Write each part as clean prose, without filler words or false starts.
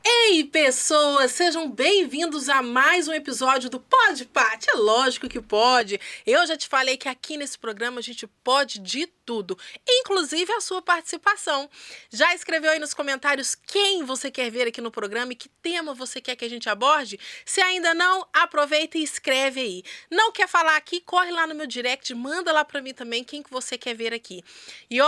Ei, pessoas, sejam bem-vindos a mais um episódio do Pode Pati. É lógico que pode. Eu já te falei que aqui nesse programa a gente pode de tudo, inclusive a sua participação. Já escreveu aí nos comentários quem você quer ver aqui no programa e que tema você quer que a gente aborde? Se ainda não, aproveita e escreve aí. Não quer falar aqui? Corre lá no meu direct, manda lá pra mim também quem que você quer ver aqui. E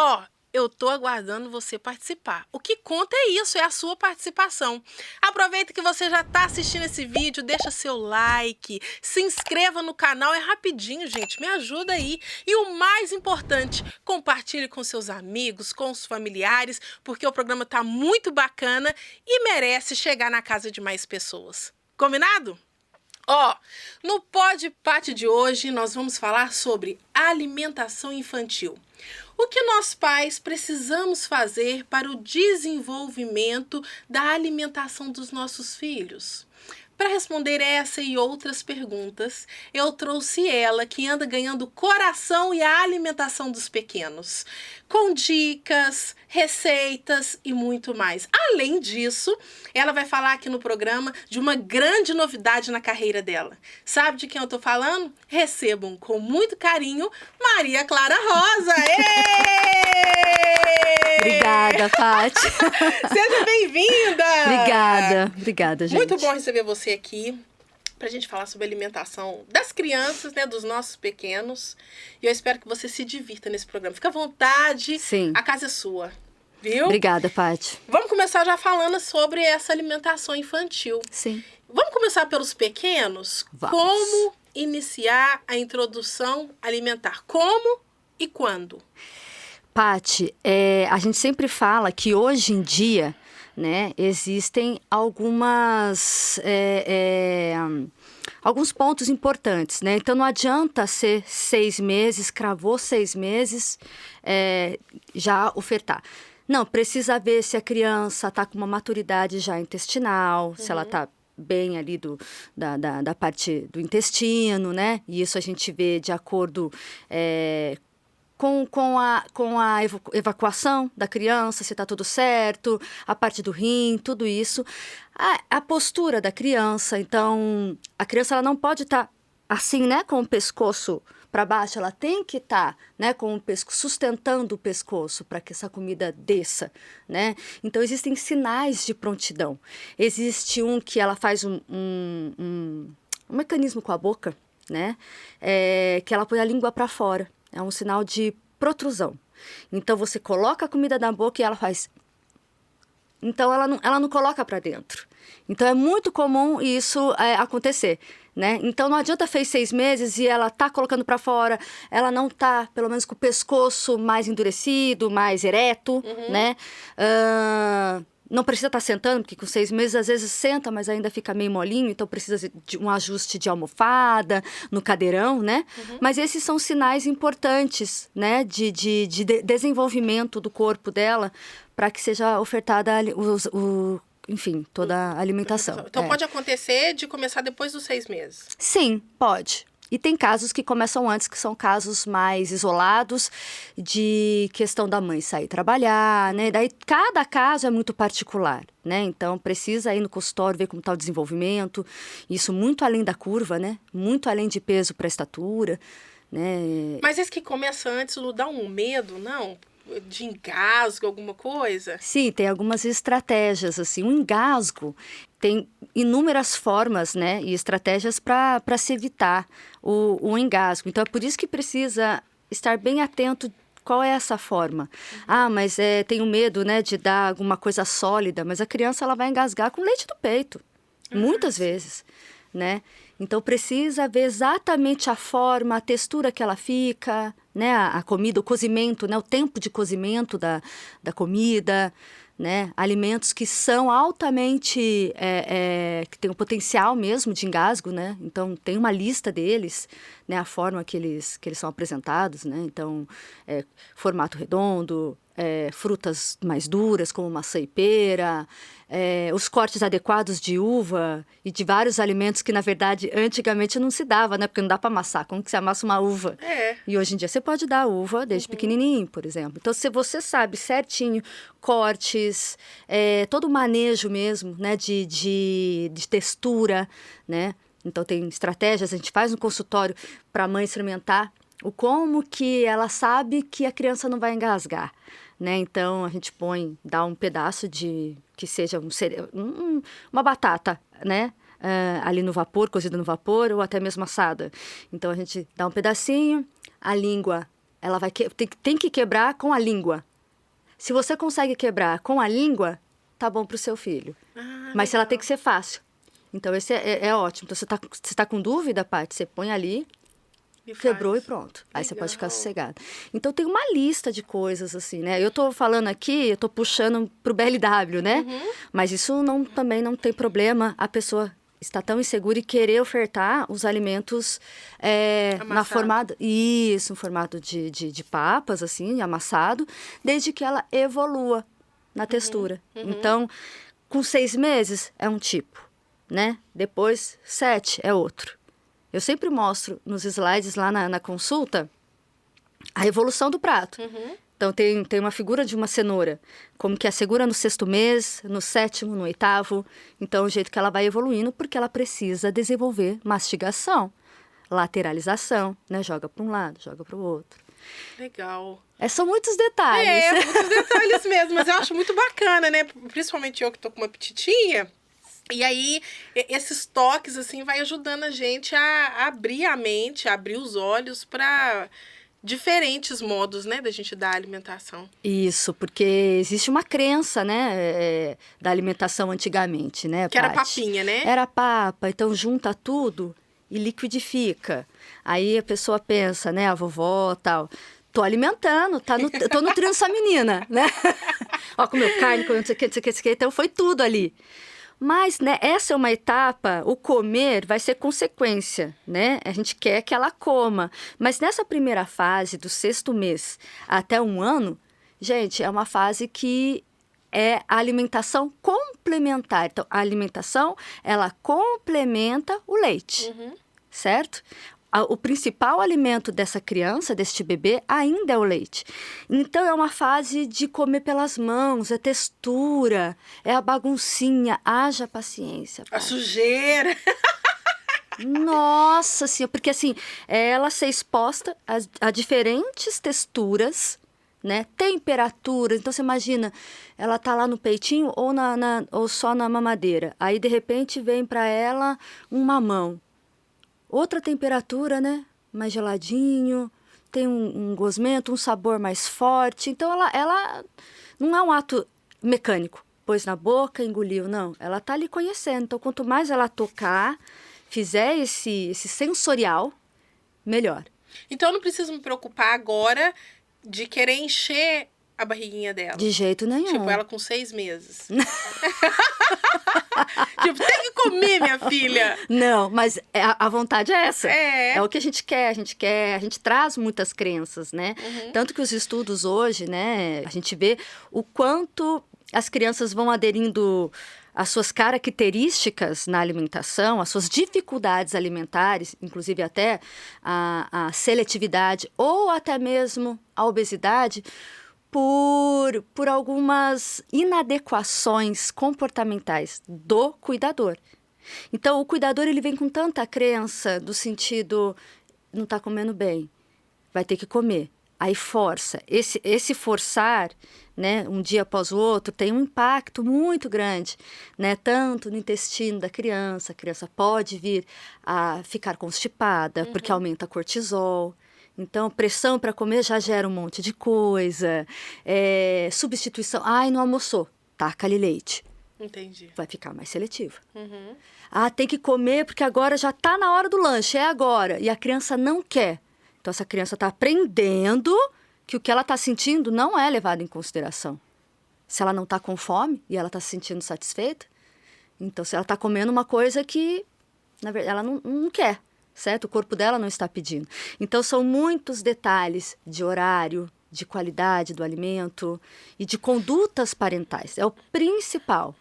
eu tô aguardando você participar. O que conta é isso, é a sua participação. Aproveita que você já tá assistindo esse vídeo, deixa seu like, se inscreva no canal, é rapidinho, gente, me ajuda aí. E o mais importante, compartilhe com seus amigos, com os familiares, porque o programa tá muito bacana e merece chegar na casa de mais pessoas. Combinado? No Pode Pati de hoje nós vamos falar sobre alimentação infantil. O que nós pais precisamos fazer para o desenvolvimento da alimentação dos nossos filhos? Para responder essa e outras perguntas, eu trouxe ela que anda ganhando o coração e a alimentação dos pequenos, com dicas, receitas e muito mais. Além disso, ela vai falar aqui no programa de uma grande novidade na carreira dela. Sabe de quem eu tô falando? Recebam com muito carinho Maria Clara Rosa! Obrigada, Pati. Seja bem-vinda! Obrigada, gente. Muito bom receber você aqui pra gente falar sobre a alimentação das crianças, né, dos nossos pequenos. E eu espero que você se divirta nesse programa. Fica à vontade. Sim. A casa é sua, viu? Obrigada, Pati. Vamos começar já falando sobre essa alimentação infantil. Sim. Vamos começar pelos pequenos? Vamos. Como iniciar a introdução alimentar? Como e quando? Pati, a gente sempre fala que hoje em dia, né, existem alguns pontos importantes, né? Então não adianta ser 6 meses, cravou 6 meses, já ofertar. Não, precisa ver se a criança está com uma maturidade já intestinal, se ela está bem ali da parte do intestino, né? E isso a gente vê de acordo com a evacuação da criança, se está tudo certo, a parte do rim, tudo isso. A postura da criança, então, a criança ela não pode estar assim, né, com o pescoço para baixo, ela tem que estar, né, com o pescoço, sustentando o pescoço para que essa comida desça, né? Então, existem sinais de prontidão. Existe um que ela faz um mecanismo com a boca, né, que ela põe a língua para fora. É um sinal de protrusão. Então, você coloca a comida na boca e ela faz... Então, ela não coloca para dentro. Então, é muito comum isso acontecer, né? Então, não adianta fez 6 meses e ela tá colocando para fora, ela não tá, pelo menos, com o pescoço mais endurecido, mais ereto, né? Não precisa estar sentando, porque com 6 meses, às vezes, senta, mas ainda fica meio molinho, então precisa de um ajuste de almofada, no cadeirão, né? Mas esses são sinais importantes, né, de desenvolvimento do corpo dela, para que seja ofertada enfim, toda a alimentação. Então pode acontecer de começar depois dos 6 meses? Sim, pode. E tem casos que começam antes, que são casos mais isolados, de questão da mãe sair trabalhar, né? Daí cada caso é muito particular, né? Então precisa ir no consultório ver como está o desenvolvimento, isso muito além da curva, né? Muito além de peso para estatura, né? Mas esse que começa antes não dá um medo, não? De engasgo, alguma coisa? Sim, tem algumas estratégias, assim. O engasgo tem inúmeras formas, né, e estratégias para se evitar o engasgo. Então, é por isso que precisa estar bem atento qual é essa forma. Mas tenho medo, né, de dar alguma coisa sólida, mas a criança ela vai engasgar com leite do peito, muitas vezes, né? Então, precisa ver exatamente a forma, a textura que ela fica, né? A comida, o cozimento, né? O tempo de cozimento da comida, né? Alimentos que são altamente, que tem um potencial mesmo de engasgo, né? Então, tem uma lista deles, né? A forma que eles são apresentados, né? Então, formato redondo, frutas mais duras, como maçã e pera, os cortes adequados de uva e de vários alimentos que, na verdade, antigamente não se dava, né? Porque não dá para amassar. Como que você amassa uma uva? E hoje em dia você pode dar uva desde pequenininho, por exemplo. Então, se você sabe certinho cortes, todo o manejo mesmo, né, de textura, né? Então, tem estratégias, a gente faz no consultório para a mãe experimentar o como que ela sabe que a criança não vai engasgar, né? Então, a gente dá um pedaço que seja uma batata, né? Ali no vapor, cozida no vapor, ou até mesmo assada. Então, a gente dá um pedacinho, a língua, ela tem que quebrar com a língua. Se você consegue quebrar com a língua, tá bom para o seu filho. Mas se ela tem que ser fácil. Então, esse é ótimo. Então, você tá com dúvida, Paty? Você põe ali, quebrou e pronto. Aí você pode ficar sossegado. Então, tem uma lista de coisas, assim, né? Eu tô falando aqui, eu tô puxando pro BLW, né? Mas isso também não tem problema a pessoa está tão insegura e querer ofertar os alimentos na formato... Isso, em formato de papas, assim, amassado, desde que ela evolua na textura. Então, com 6 meses é um tipo, né? Depois, 7 é outro. Eu sempre mostro nos slides lá na consulta a evolução do prato. Então, tem uma figura de uma cenoura, como que a segura no 6º mês, no 7º, no 8º. Então, o jeito que ela vai evoluindo, porque ela precisa desenvolver mastigação, lateralização, né? Joga para um lado, joga para o outro. Legal. São muitos detalhes. Muitos detalhes mesmo, mas eu acho muito bacana, né? Principalmente eu que tô com uma petitinha. E aí, esses toques, assim, vai ajudando a gente a abrir a mente, a abrir os olhos para diferentes modos, né, da gente dar alimentação. Isso, porque existe uma crença, né, da alimentação antigamente, né, que Paty? Era papinha, né? Era papa, então junta tudo e liquidifica. Aí a pessoa pensa, né, a vovó tal, tô alimentando, tô nutrindo essa menina, né? Ó, comeu carne, comeu não sei o que, então foi tudo ali. Mas, né, essa é uma etapa, o comer vai ser consequência, né? A gente quer que ela coma. Mas nessa primeira fase, do 6º mês até 1 ano, gente, é uma fase que é a alimentação complementar. Então, a alimentação, ela complementa o leite, certo? O principal alimento dessa criança, deste bebê, ainda é o leite. Então, é uma fase de comer pelas mãos, é textura, é a baguncinha. Haja paciência. A sujeira. Nossa Senhora, porque assim, ela ser exposta a diferentes texturas, né? Temperaturas. Então, você imagina, ela tá lá no peitinho ou só na mamadeira. Aí, de repente, vem para ela um mamão. Outra temperatura, né? Mais geladinho, tem um gosmento, um sabor mais forte. Então, ela não é um ato mecânico. Pôs na boca, engoliu, não. Ela tá ali conhecendo. Então, quanto mais ela tocar, fizer esse sensorial, melhor. Então, eu não preciso me preocupar agora de querer encher a barriguinha dela. De jeito nenhum. Tipo, ela com 6 meses. Tipo, tem que comer, minha filha. Não, mas a vontade é essa. É o que a gente quer, a gente traz muitas crenças, né? Tanto que os estudos hoje, né, a gente vê o quanto as crianças vão aderindo às suas características na alimentação, às suas dificuldades alimentares, inclusive até a seletividade ou até mesmo a obesidade, por algumas inadequações comportamentais do cuidador. Então, o cuidador ele vem com tanta crença do sentido, não está comendo bem, vai ter que comer. Aí força. Esse forçar, né, um dia após o outro, tem um impacto muito grande, né, tanto no intestino da criança. A criança pode vir a ficar constipada, porque aumenta cortisol. Então, pressão para comer já gera um monte de coisa. Substituição. Ai, não almoçou. Taca-lhe leite. Entendi. Vai ficar mais seletivo. Tem que comer porque agora já está na hora do lanche, é agora. E a criança não quer. Então, essa criança está aprendendo que o que ela está sentindo não é levado em consideração. Se ela não está com fome e ela está se sentindo satisfeita, então, se ela está comendo uma coisa que, na verdade, ela não quer. Certo? O corpo dela não está pedindo. Então, são muitos detalhes de horário, de qualidade do alimento e de condutas parentais. É o principal.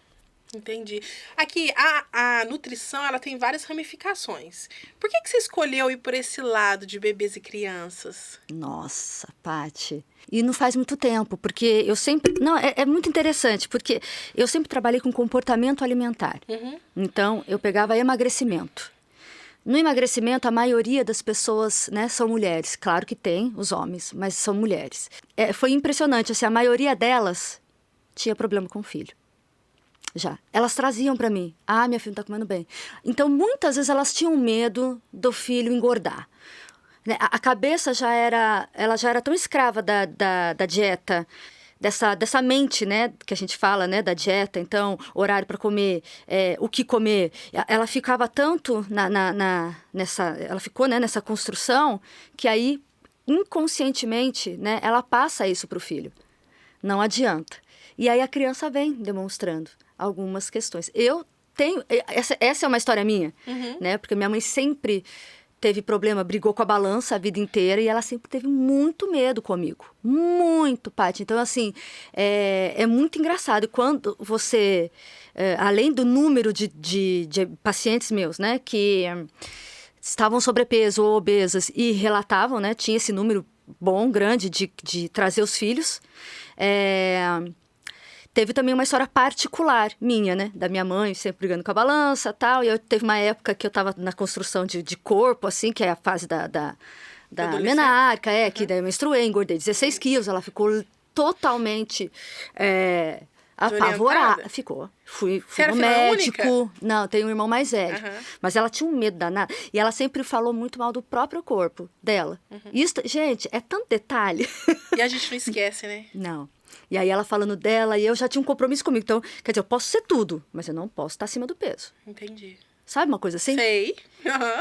Entendi. Aqui, a nutrição, ela tem várias ramificações. Por que você escolheu ir por esse lado de bebês e crianças? Nossa, Paty. E não faz muito tempo, porque eu sempre... Não, é muito interessante, porque eu sempre trabalhei com comportamento alimentar. Então, eu pegava emagrecimento. No emagrecimento, a maioria das pessoas, né, são mulheres. Claro que tem os homens, mas são mulheres. Foi impressionante, assim, a maioria delas tinha problema com o filho. Já. Elas traziam para mim. Minha filha não tá comendo bem. Então, muitas vezes elas tinham medo do filho engordar. Né? A cabeça ela já era tão escrava da dieta, dessa mente, né, que a gente fala, né, da dieta. Então, horário para comer, o que comer. Ela ficava tanto ela ficou, né, nessa construção que aí, inconscientemente, né, ela passa isso para o filho. Não adianta. E aí a criança vem demonstrando algumas questões. Eu tenho... Essa é uma história minha, né? Porque minha mãe sempre teve problema, brigou com a balança a vida inteira e ela sempre teve muito medo comigo. Muito, Paty. Então, assim, é muito engraçado. Quando você... além do número de pacientes meus, né? Que estavam sobrepeso ou obesas e relatavam, né? Tinha esse número bom, grande, de trazer os filhos. Teve também uma história particular minha, né? Da minha mãe, sempre brigando com a balança e tal. E teve uma época que eu estava na construção de corpo, assim, que é a fase da menarca, que daí eu menstruei, engordei 16 quilos. Ela ficou totalmente apavorada. Ficou. Fui no médico. Única? Não, tenho um irmão mais velho. Mas ela tinha um medo danado. E ela sempre falou muito mal do próprio corpo dela. Isso, gente, é tanto detalhe. E a gente não esquece, né? Não. E aí ela falando dela, e eu já tinha um compromisso comigo. Então, quer dizer, eu posso ser tudo, mas eu não posso estar acima do peso. Entendi. Sabe uma coisa assim? Sei.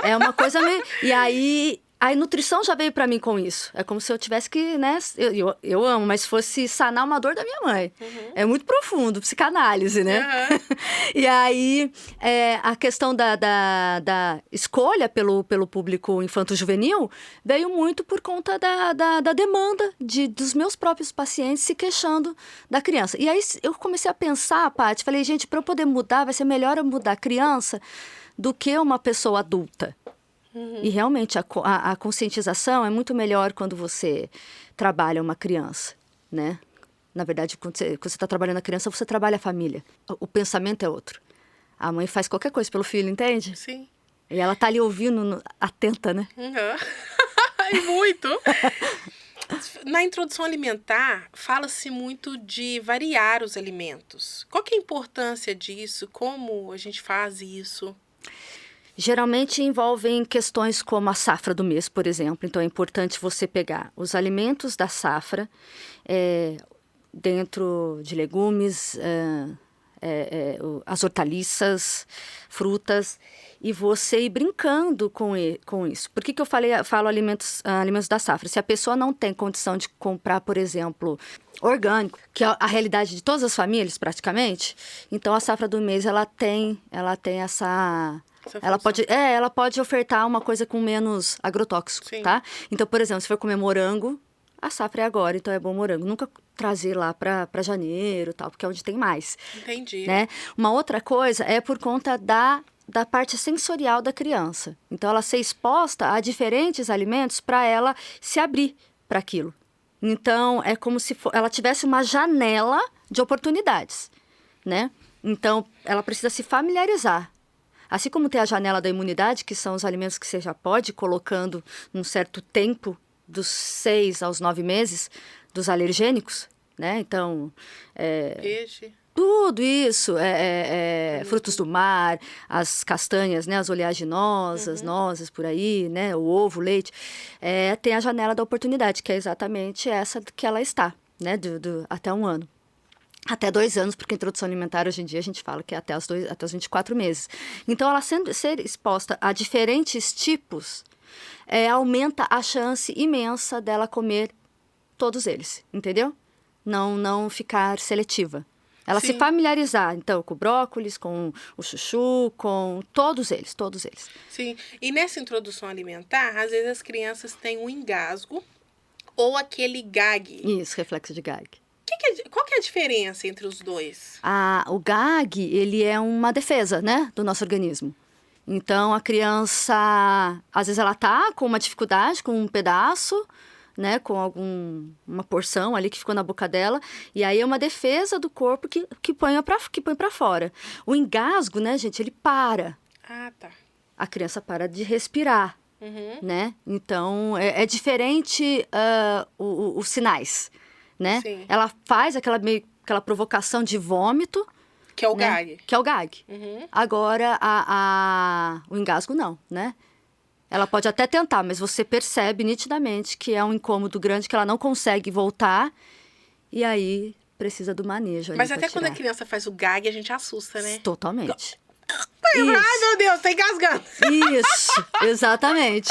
É uma coisa meio... E aí, a nutrição já veio pra mim com isso. É como se eu tivesse que, né? Eu amo, mas fosse sanar uma dor da minha mãe. É muito profundo, psicanálise, né? E aí, a questão da escolha pelo público infanto-juvenil veio muito por conta da demanda dos meus próprios pacientes se queixando da criança. E aí, eu comecei a pensar, Paty, falei, gente, para eu poder mudar, vai ser melhor eu mudar a criança do que uma pessoa adulta. E realmente a conscientização é muito melhor quando você trabalha uma criança, né? Na verdade, quando você está trabalhando a criança, você trabalha a família. O pensamento é outro. A mãe faz qualquer coisa pelo filho, entende? Sim. E ela tá ali ouvindo, atenta, né? E muito. Na introdução alimentar, fala-se muito de variar os alimentos. Qual que é a importância disso? Como a gente faz isso? Geralmente envolvem questões como a safra do mês, por exemplo. Então, é importante você pegar os alimentos da safra, dentro de legumes, as hortaliças, frutas, e você ir brincando com isso. Por que eu falo alimentos da safra? Se a pessoa não tem condição de comprar, por exemplo, orgânico, que é a realidade de todas as famílias, praticamente, então a safra do mês, ela tem essa... Ela pode ofertar uma coisa com menos agrotóxico, tá? Então, por exemplo, se for comer morango, a safra é agora, então é bom morango. Nunca trazer lá para janeiro, tal, porque é onde tem mais. Entendi. Né? Uma outra coisa é por conta da parte sensorial da criança. Então, ela ser exposta a diferentes alimentos para ela se abrir para aquilo. Então, é como se ela tivesse uma janela de oportunidades, né? Então, ela precisa se familiarizar. Assim como tem a janela da imunidade, que são os alimentos que você já pode ir colocando num certo tempo, dos 6 aos 9 meses, dos alergênicos, né? Então, peixe. Tudo isso, frutos do mar, as castanhas, né? As oleaginosas, nozes por aí, né? O ovo, o leite. Tem a janela da oportunidade, que é exatamente essa que ela está, né? Até 1 ano. Até 2 anos, porque a introdução alimentar hoje em dia a gente fala que é até os 24 meses. Então, ela ser exposta a diferentes tipos, aumenta a chance imensa dela comer todos eles, entendeu? Não ficar seletiva. Ela se familiarizar, então, com o brócolis, com o chuchu, com todos eles. Sim, e nessa introdução alimentar, às vezes as crianças têm um engasgo ou aquele gag. Isso, reflexo de gag. Qual que é a diferença entre os dois? O gag, ele é uma defesa, né, do nosso organismo. Então, a criança, às vezes ela tá com uma dificuldade, com um pedaço, né, com uma porção ali que ficou na boca dela, e aí é uma defesa do corpo que põe para fora. O engasgo, né, gente, ele para. Ah, tá. A criança para de respirar, né? Então, é diferente os sinais, né? Sim. Ela faz aquela provocação de vômito, Que é o né? gag. Que é o gag. Agora, o engasgo não, né? Ela pode até tentar, mas você percebe nitidamente que é um incômodo grande, que ela não consegue voltar, e aí precisa do manejo. Mas até quando a criança faz o gag, a gente assusta, né? Totalmente. Ai, meu Deus, tá engasgando. Isso, exatamente,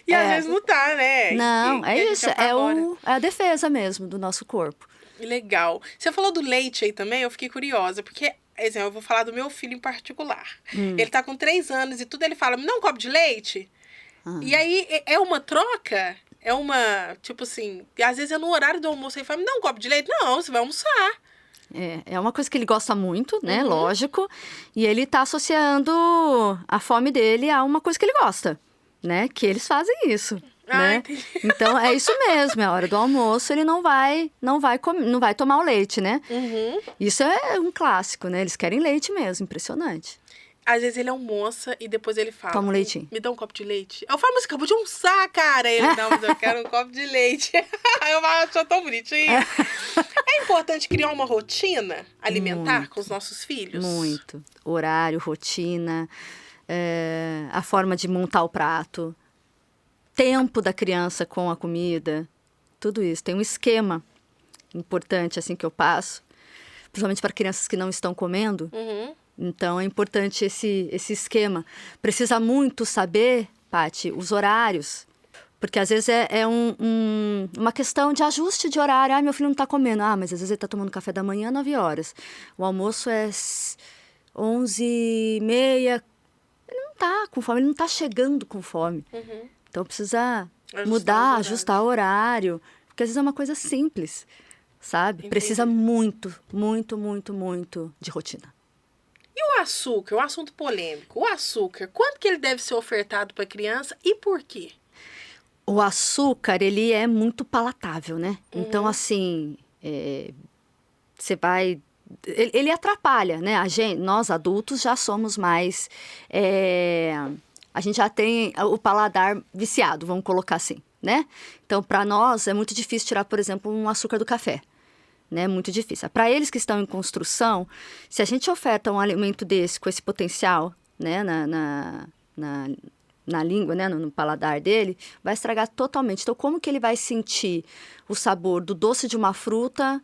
E às vezes não tá, né? Não, E a gente isso, apavora. é a defesa mesmo do nosso corpo. Legal. Você falou do leite aí também, eu fiquei curiosa, porque, exemplo, eu vou falar do meu filho em particular. Ele tá com 3 anos e tudo ele fala, me dá um copo de leite? E aí, é uma troca? É uma, tipo assim, e às vezes é no horário do almoço, ele fala, me dá um copo de leite? Não, você vai almoçar. É uma coisa que ele gosta muito, né? Lógico. E ele tá associando a fome dele a uma coisa que ele gosta, né? Que eles fazem isso, né? Entendi. Então, é isso mesmo. É a hora do almoço, ele não vai tomar o leite, né? Isso é um clássico, né? Eles querem leite mesmo, impressionante. Às vezes ele almoça e depois ele fala... Toma um leitinho. Me dá um copo de leite. Eu falo, mas você acabou de almoçar, cara. Ele, não, mas eu quero um copo de leite. Eu acho tão bonitinho. É importante criar uma rotina alimentar com os nossos filhos? Muito. Horário, rotina, a forma de montar o prato, tempo da criança com a comida, tudo isso. Tem um esquema importante assim que eu passo, principalmente para crianças que não estão comendo. Então, é importante esse esquema. Precisa muito saber, Paty, os horários. Porque, às vezes, é uma questão de ajuste de horário. Ah, meu filho não está comendo. Ah, mas às vezes ele está tomando café da manhã às 9 horas. O almoço é 11h30. Ele não está com fome, ele não está chegando com fome. Então, precisa mudar, ajustar o horário. Porque, às vezes, é uma coisa simples, sabe? Entendi. Precisa muito, muito, muito, muito de rotina. E o açúcar? Um assunto polêmico. O açúcar, quanto que ele deve ser ofertado para a criança e por quê? O açúcar, ele é muito palatável, né? Então, assim, você vai... Ele atrapalha, né? Nós, adultos, já somos mais... a gente já tem o paladar viciado, vamos colocar assim, né? Então, para nós, é muito difícil tirar, por exemplo, um açúcar do café. Né? Muito difícil. Para eles que estão em construção, se a gente oferta um alimento desse com esse potencial, né, na língua, né, no paladar dele, vai estragar totalmente. Então, como que ele vai sentir o sabor do doce de uma fruta,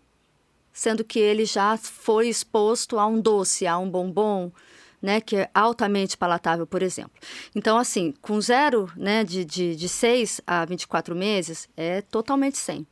sendo que ele já foi exposto a um doce, a um bombom, né, que é altamente palatável, por exemplo. Então, assim, com 0, né, de 6 a 24 meses, é totalmente sem.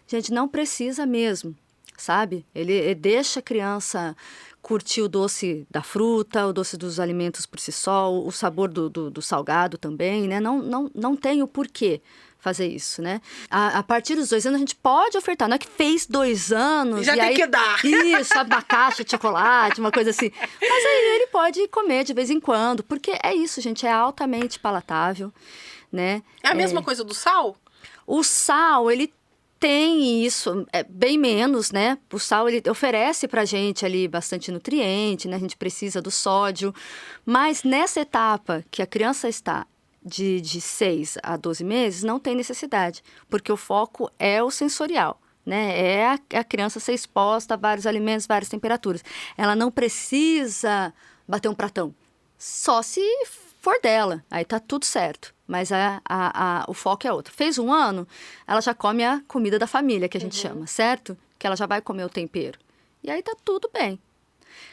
Gente, não precisa mesmo. Sabe? Ele deixa a criança curtir o doce da fruta, o doce dos alimentos por si só, o sabor do salgado também, né? Não tem o porquê fazer isso, né? A partir dos 2 anos, a gente pode ofertar. Não é que fez 2 anos... Já e tem aí, que dar. Isso, sabe? Uma caixa de chocolate, uma coisa assim. Mas aí ele pode comer de vez em quando, porque é isso, gente, é altamente palatável, né? É a mesma coisa do sal? O sal, ele tem isso, bem menos, né? O sal, ele oferece pra gente ali bastante nutriente, né? A gente precisa do sódio. Mas nessa etapa que a criança está de 6 a 12 meses, não tem necessidade. Porque o foco é o sensorial, né? É a criança ser exposta a vários alimentos, várias temperaturas. Ela não precisa bater um pratão. Só se for dela, aí tá tudo certo. Mas o foco é outro. Fez 1 ano, ela já come a comida da família, que a gente chama, certo? Que ela já vai comer o tempero. E aí tá tudo bem.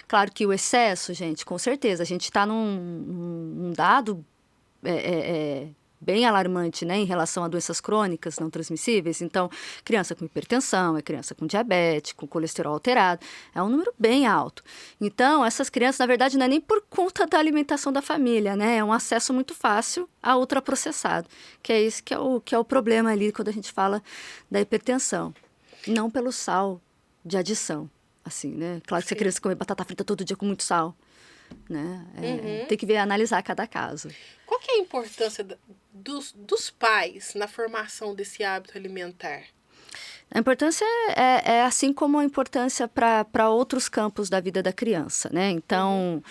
Claro que o excesso, gente, com certeza. A gente tá num dado bem alarmante, né, em relação a doenças crônicas não transmissíveis. Então, criança com hipertensão, criança com diabetes, com colesterol alterado, é um número bem alto. Então, essas crianças, na verdade, não é nem por conta da alimentação da família, né, é um acesso muito fácil a ultraprocessado, que é isso que é o problema ali quando a gente fala da hipertensão. Não pelo sal, de adição, assim, né? Claro que se a criança comer batata frita todo dia com muito sal, né? Tem que ver, analisar cada caso. Qual que é a importância dos pais na formação desse hábito alimentar? A importância é assim como a importância para outros campos da vida da criança, né? Então,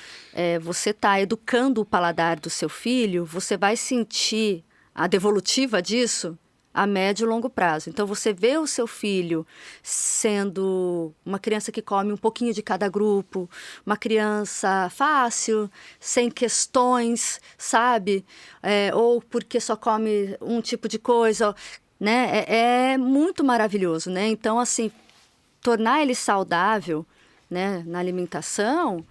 você está educando o paladar do seu filho, você vai sentir a devolutiva disso a médio e longo prazo. Então, você vê o seu filho sendo uma criança que come um pouquinho de cada grupo, uma criança fácil, sem questões, sabe? Ou porque só come um tipo de coisa, né? É muito maravilhoso, né? Então, assim, tornar ele saudável, né, na alimentação,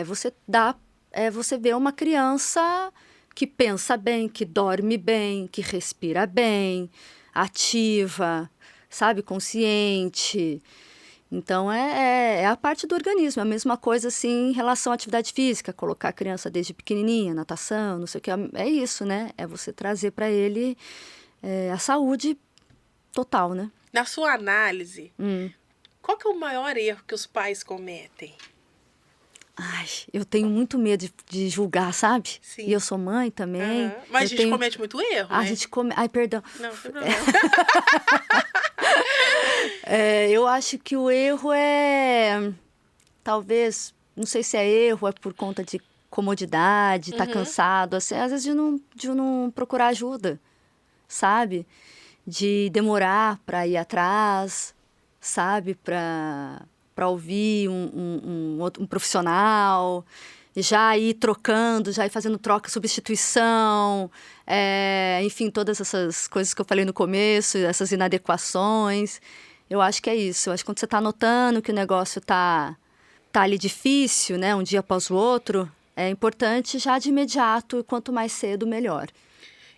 você ver uma criança que pensa bem, que dorme bem, que respira bem, ativa, sabe, consciente. Então, é a parte do organismo. A mesma coisa, assim, em relação à atividade física. Colocar a criança desde pequenininha, natação, não sei o que. É isso, né? É você trazer para ele a saúde total, né? Na sua análise, qual que é o maior erro que os pais cometem? Ai, eu tenho muito medo de julgar, sabe? Sim. E eu sou mãe também. Mas a gente comete muito erro, né? A gente come... Ai, perdão. Não, não tem problema. Eu acho que o erro talvez, não sei se é erro, é por conta de comodidade, tá cansado, assim, às vezes de não procurar ajuda, sabe? De demorar para ir atrás, sabe? Para ouvir um profissional, já ir trocando, já ir fazendo troca, substituição, enfim, todas essas coisas que eu falei no começo, essas inadequações. Eu acho que é isso. Eu acho que quando você está notando que o negócio tá ali difícil, né, um dia após o outro, é importante já de imediato, e quanto mais cedo, melhor.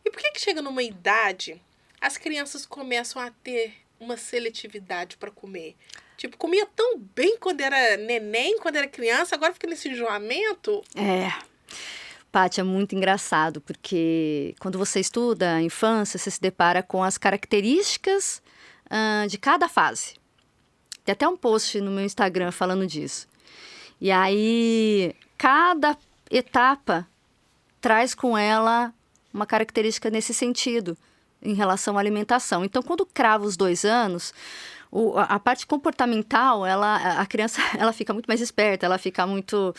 E por que chega numa idade, as crianças começam a ter uma seletividade para comer? Tipo, comia tão bem quando era neném, quando era criança, agora fica nesse enjoamento. Paty, é muito engraçado, porque quando você estuda a infância, você se depara com as características de cada fase. Tem até um post no meu Instagram falando disso. E aí, cada etapa traz com ela uma característica nesse sentido, em relação à alimentação. Então, quando crava os 2 anos, a parte comportamental, a criança ela fica muito mais esperta, ela fica muito...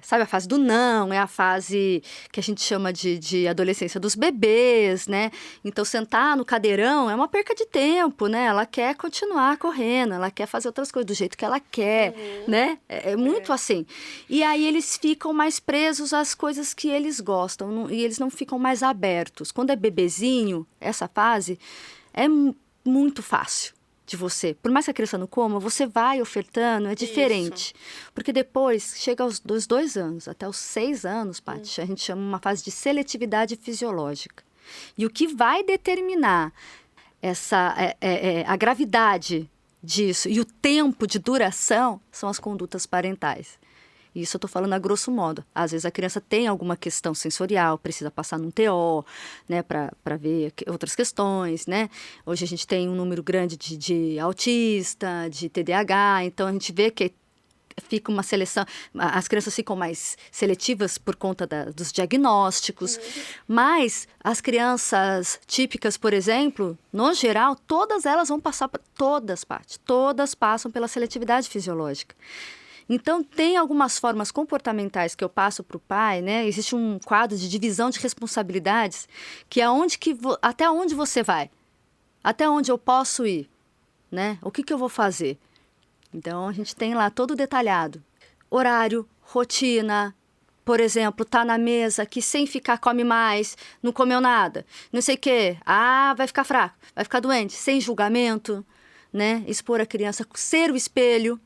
sabe, a fase do não, é a fase que a gente chama de adolescência dos bebês, né? Então, sentar no cadeirão é uma perca de tempo, né? Ela quer continuar correndo, ela quer fazer outras coisas do jeito que ela quer, né? É muito assim. E aí, eles ficam mais presos às coisas que eles gostam, e eles não ficam mais abertos. Quando é bebezinho, essa fase, é muito fácil de você. Por mais que a criança não coma, você vai ofertando, é diferente. Isso. Porque depois, chega aos 2 anos, até os 6 anos, Paty, a gente chama uma fase de seletividade fisiológica. E o que vai determinar a gravidade disso e o tempo de duração são as condutas parentais. Isso eu estou falando a grosso modo. Às vezes a criança tem alguma questão sensorial, precisa passar num TO, né, para ver outras questões, né? Hoje a gente tem um número grande de autista, de TDAH, então a gente vê que fica uma seleção, as crianças ficam mais seletivas por conta dos diagnósticos, mas as crianças típicas, por exemplo, no geral, todas elas vão passar, todas passam pela seletividade fisiológica. Então, tem algumas formas comportamentais que eu passo para o pai, né? Existe um quadro de divisão de responsabilidades, que é até onde você vai, até onde eu posso ir, né? O que eu vou fazer? Então, a gente tem lá todo detalhado. Horário, rotina, por exemplo, tá na mesa que sem ficar come mais, não comeu nada, não sei o quê. Vai ficar fraco, vai ficar doente, sem julgamento, né? Expor a criança, ser o espelho,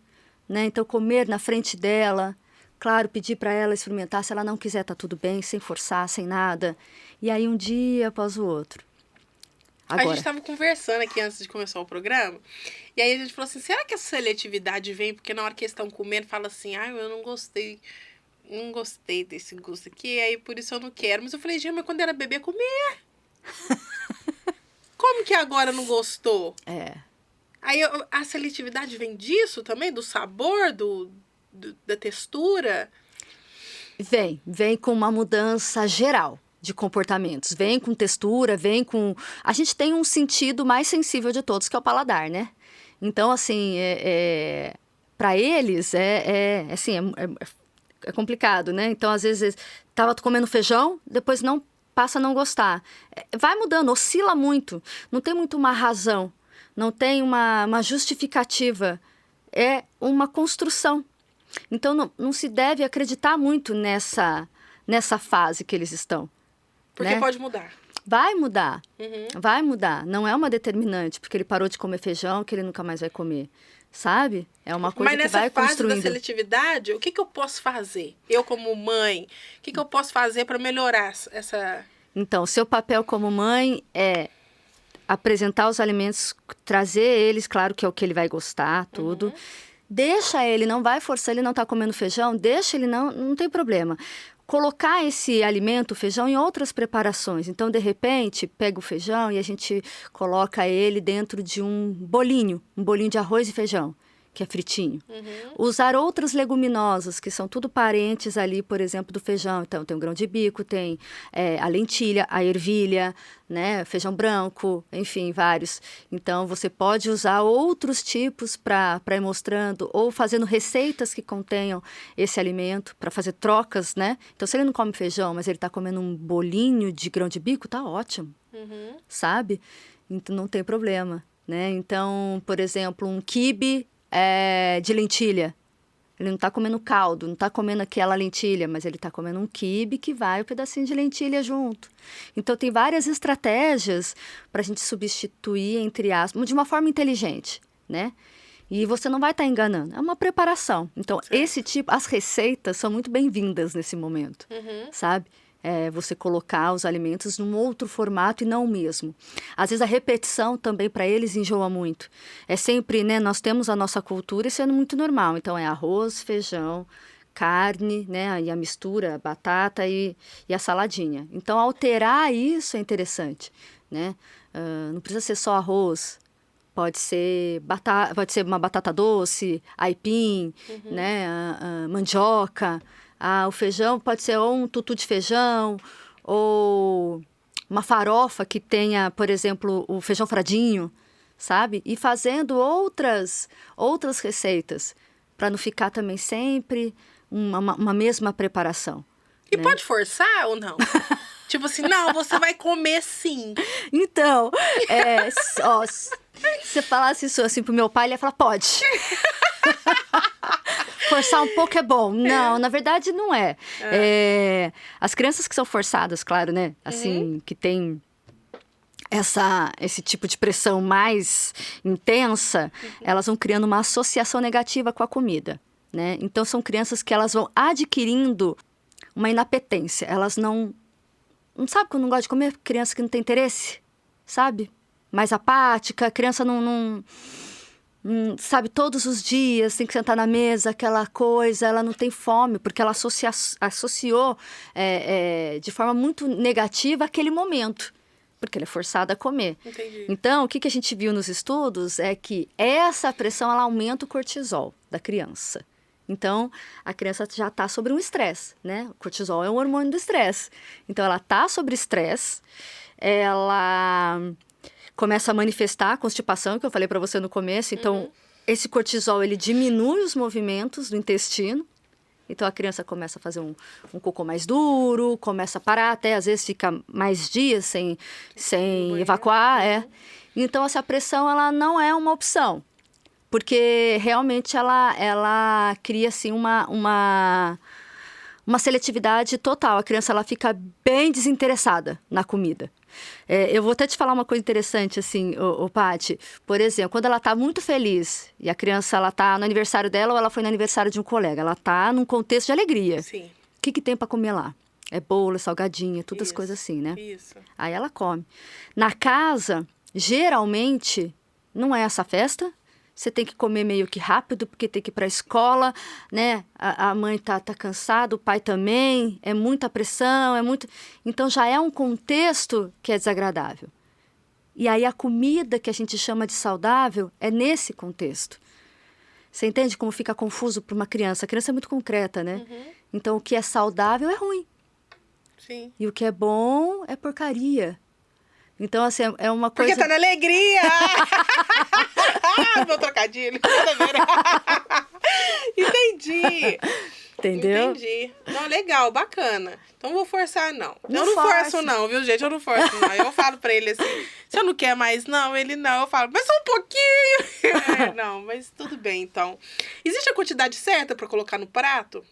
né? Então, comer na frente dela, claro, pedir para ela experimentar, se ela não quiser, tá tudo bem, sem forçar, sem nada. E aí, um dia após o outro. Agora. A gente estava conversando aqui antes de começar o programa, e aí a gente falou assim, será que a seletividade vem porque na hora que eles estão comendo, fala assim, eu não gostei desse gosto aqui, aí por isso eu não quero. Mas eu falei, gente, mas quando era bebê, comia. Como que agora não gostou? Aí a seletividade vem disso também? Do sabor, da textura? Vem com uma mudança geral de comportamentos. Vem com textura, vem com... A gente tem um sentido mais sensível de todos, que é o paladar, né? Então, assim, para eles, assim, é complicado, né? Então, às vezes, tava comendo feijão, depois não passa a não gostar. Vai mudando, oscila muito. Não tem muito uma razão, não tem uma justificativa. É uma construção. Então, não se deve acreditar muito nessa fase que eles estão. Porque né? pode mudar. Vai mudar, Uhum. vai mudar. Não é uma determinante, porque ele parou de comer feijão, que ele nunca mais vai comer. Sabe? É uma coisa Mas que vai nessa fase da construindo. seletividade, o que eu posso fazer? Eu, como mãe, o que eu posso fazer para melhorar essa... Então, seu papel como mãe é apresentar os alimentos, trazer eles, claro que é o que ele vai gostar, tudo. Deixa ele, não vai forçar, ele não tá comendo feijão, deixa ele, não tem problema. Colocar esse alimento, o feijão, em outras preparações. Então, de repente, pega o feijão e a gente coloca ele dentro de um bolinho de arroz e feijão, que é fritinho. Usar outras leguminosas, que são tudo parentes ali, por exemplo, do feijão. Então, tem o grão de bico, tem a lentilha, a ervilha, né, feijão branco, enfim, vários. Então, você pode usar outros tipos para ir mostrando, ou fazendo receitas que contenham esse alimento, para fazer trocas, né? Então, se ele não come feijão, mas ele está comendo um bolinho de grão de bico, tá ótimo, sabe? Então, não tem problema, né? Então, por exemplo, um quibe de lentilha. Ele não está comendo caldo, não está comendo aquela lentilha, mas ele está comendo um quibe que vai um pedacinho de lentilha junto. Então, tem várias estratégias para a gente substituir, entre aspas, de uma forma inteligente, né? E você não vai estar enganando. É uma preparação. Então, as receitas são muito bem-vindas nesse momento, sabe? Você colocar os alimentos num outro formato e não o mesmo. Às vezes a repetição também para eles enjoa muito. É sempre, né? Nós temos a nossa cultura e sendo muito normal. Então é arroz, feijão, carne, né? E a mistura, batata e a saladinha. Então alterar isso é interessante, né? Não precisa ser só arroz. Pode ser uma batata doce, aipim, né? Mandioca. O feijão pode ser ou um tutu de feijão, ou uma farofa que tenha, por exemplo, o feijão fradinho, sabe? E fazendo outras receitas, para não ficar também sempre uma mesma preparação. E pode forçar ou não? Tipo assim, não, você vai comer sim. Então, se você falasse isso assim pro meu pai, ele ia falar, pode. Forçar um pouco é bom. Não, na verdade não é. As crianças que são forçadas, claro, né? Assim, que tem esse tipo de pressão mais intensa, elas vão criando uma associação negativa com a comida, né? Então, são crianças que elas vão adquirindo uma inapetência. Elas não sabe quando não gosta de comer? Criança que não tem interesse, sabe? Mais apática, criança não sabe, todos os dias tem que sentar na mesa, aquela coisa, ela não tem fome, porque ela associou de forma muito negativa aquele momento, porque ela é forçada a comer. Entendi. Então, o que a gente viu nos estudos é que essa pressão, ela aumenta o cortisol da criança. Então, a criança já está sobre um estresse, né? O cortisol é um hormônio do estresse. Então, ela está sobre estresse, ela começa a manifestar a constipação, que eu falei para você no começo. Então, esse cortisol, ele diminui os movimentos do intestino. Então, a criança começa a fazer um cocô mais duro, começa a parar, até às vezes fica mais dias sem evacuar. Então, essa pressão, ela não é uma opção. Porque realmente ela cria assim, uma seletividade total. A criança ela fica bem desinteressada na comida. Eu vou até te falar uma coisa interessante, assim, Paty. Por exemplo, quando ela está muito feliz e a criança ela está no aniversário dela ou ela foi no aniversário de um colega, ela está num contexto de alegria. Sim. O que tem para comer lá? É bolo, é salgadinha, todas as Isso, coisas assim, né? Isso. Aí ela come. Na casa, geralmente, não é essa festa. Você tem que comer meio que rápido, porque tem que ir para a escola, né? A mãe tá cansada, o pai também. É muita pressão, Então, já é um contexto que é desagradável. E aí a comida que a gente chama de saudável é nesse contexto. Você entende como fica confuso para uma criança? A criança é muito concreta, né? Então, o que é saudável é ruim. Sim. E o que é bom é porcaria. Então, assim, é uma coisa... Porque tá na alegria! Meu trocadilho. Nada a ver. Entendi. Entendeu? Entendi. Não, legal, bacana. Então, vou forçar, não. Não Eu não force. forço, não, viu, gente? Eu não forço, não. Eu falo pra ele assim, você não quer mais, não? Ele não. Eu falo, mas só um pouquinho. Não, mas tudo bem, então. Existe a quantidade certa pra colocar no prato?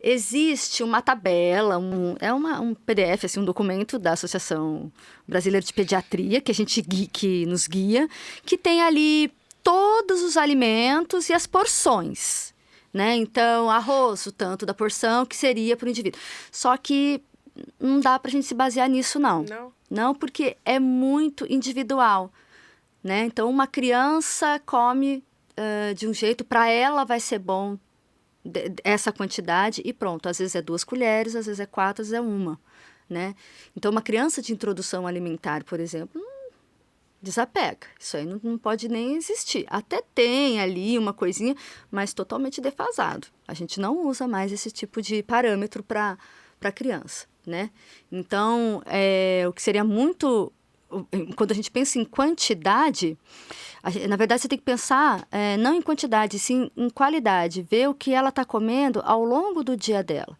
Existe uma tabela, um PDF, assim, um documento da Associação Brasileira de Pediatria, que nos guia, que tem ali todos os alimentos e as porções, né? Então, arroz, o tanto da porção que seria para o indivíduo. Só que não dá para a gente se basear nisso, não. Não. Não, porque é muito individual, né? Então, uma criança come de um jeito, para ela vai ser bom essa quantidade e pronto. Às vezes é 2 colheres, às vezes é 4, às vezes é 1, né? Então, uma criança de introdução alimentar, por exemplo, desapega. Isso aí não pode nem existir. Até tem ali uma coisinha, mas totalmente defasado. A gente não usa mais esse tipo de parâmetro para criança, né? Então, o que seria muito... Quando a gente pensa em quantidade, na verdade você tem que pensar não em quantidade, sim em qualidade. Ver o que ela está comendo ao longo do dia dela.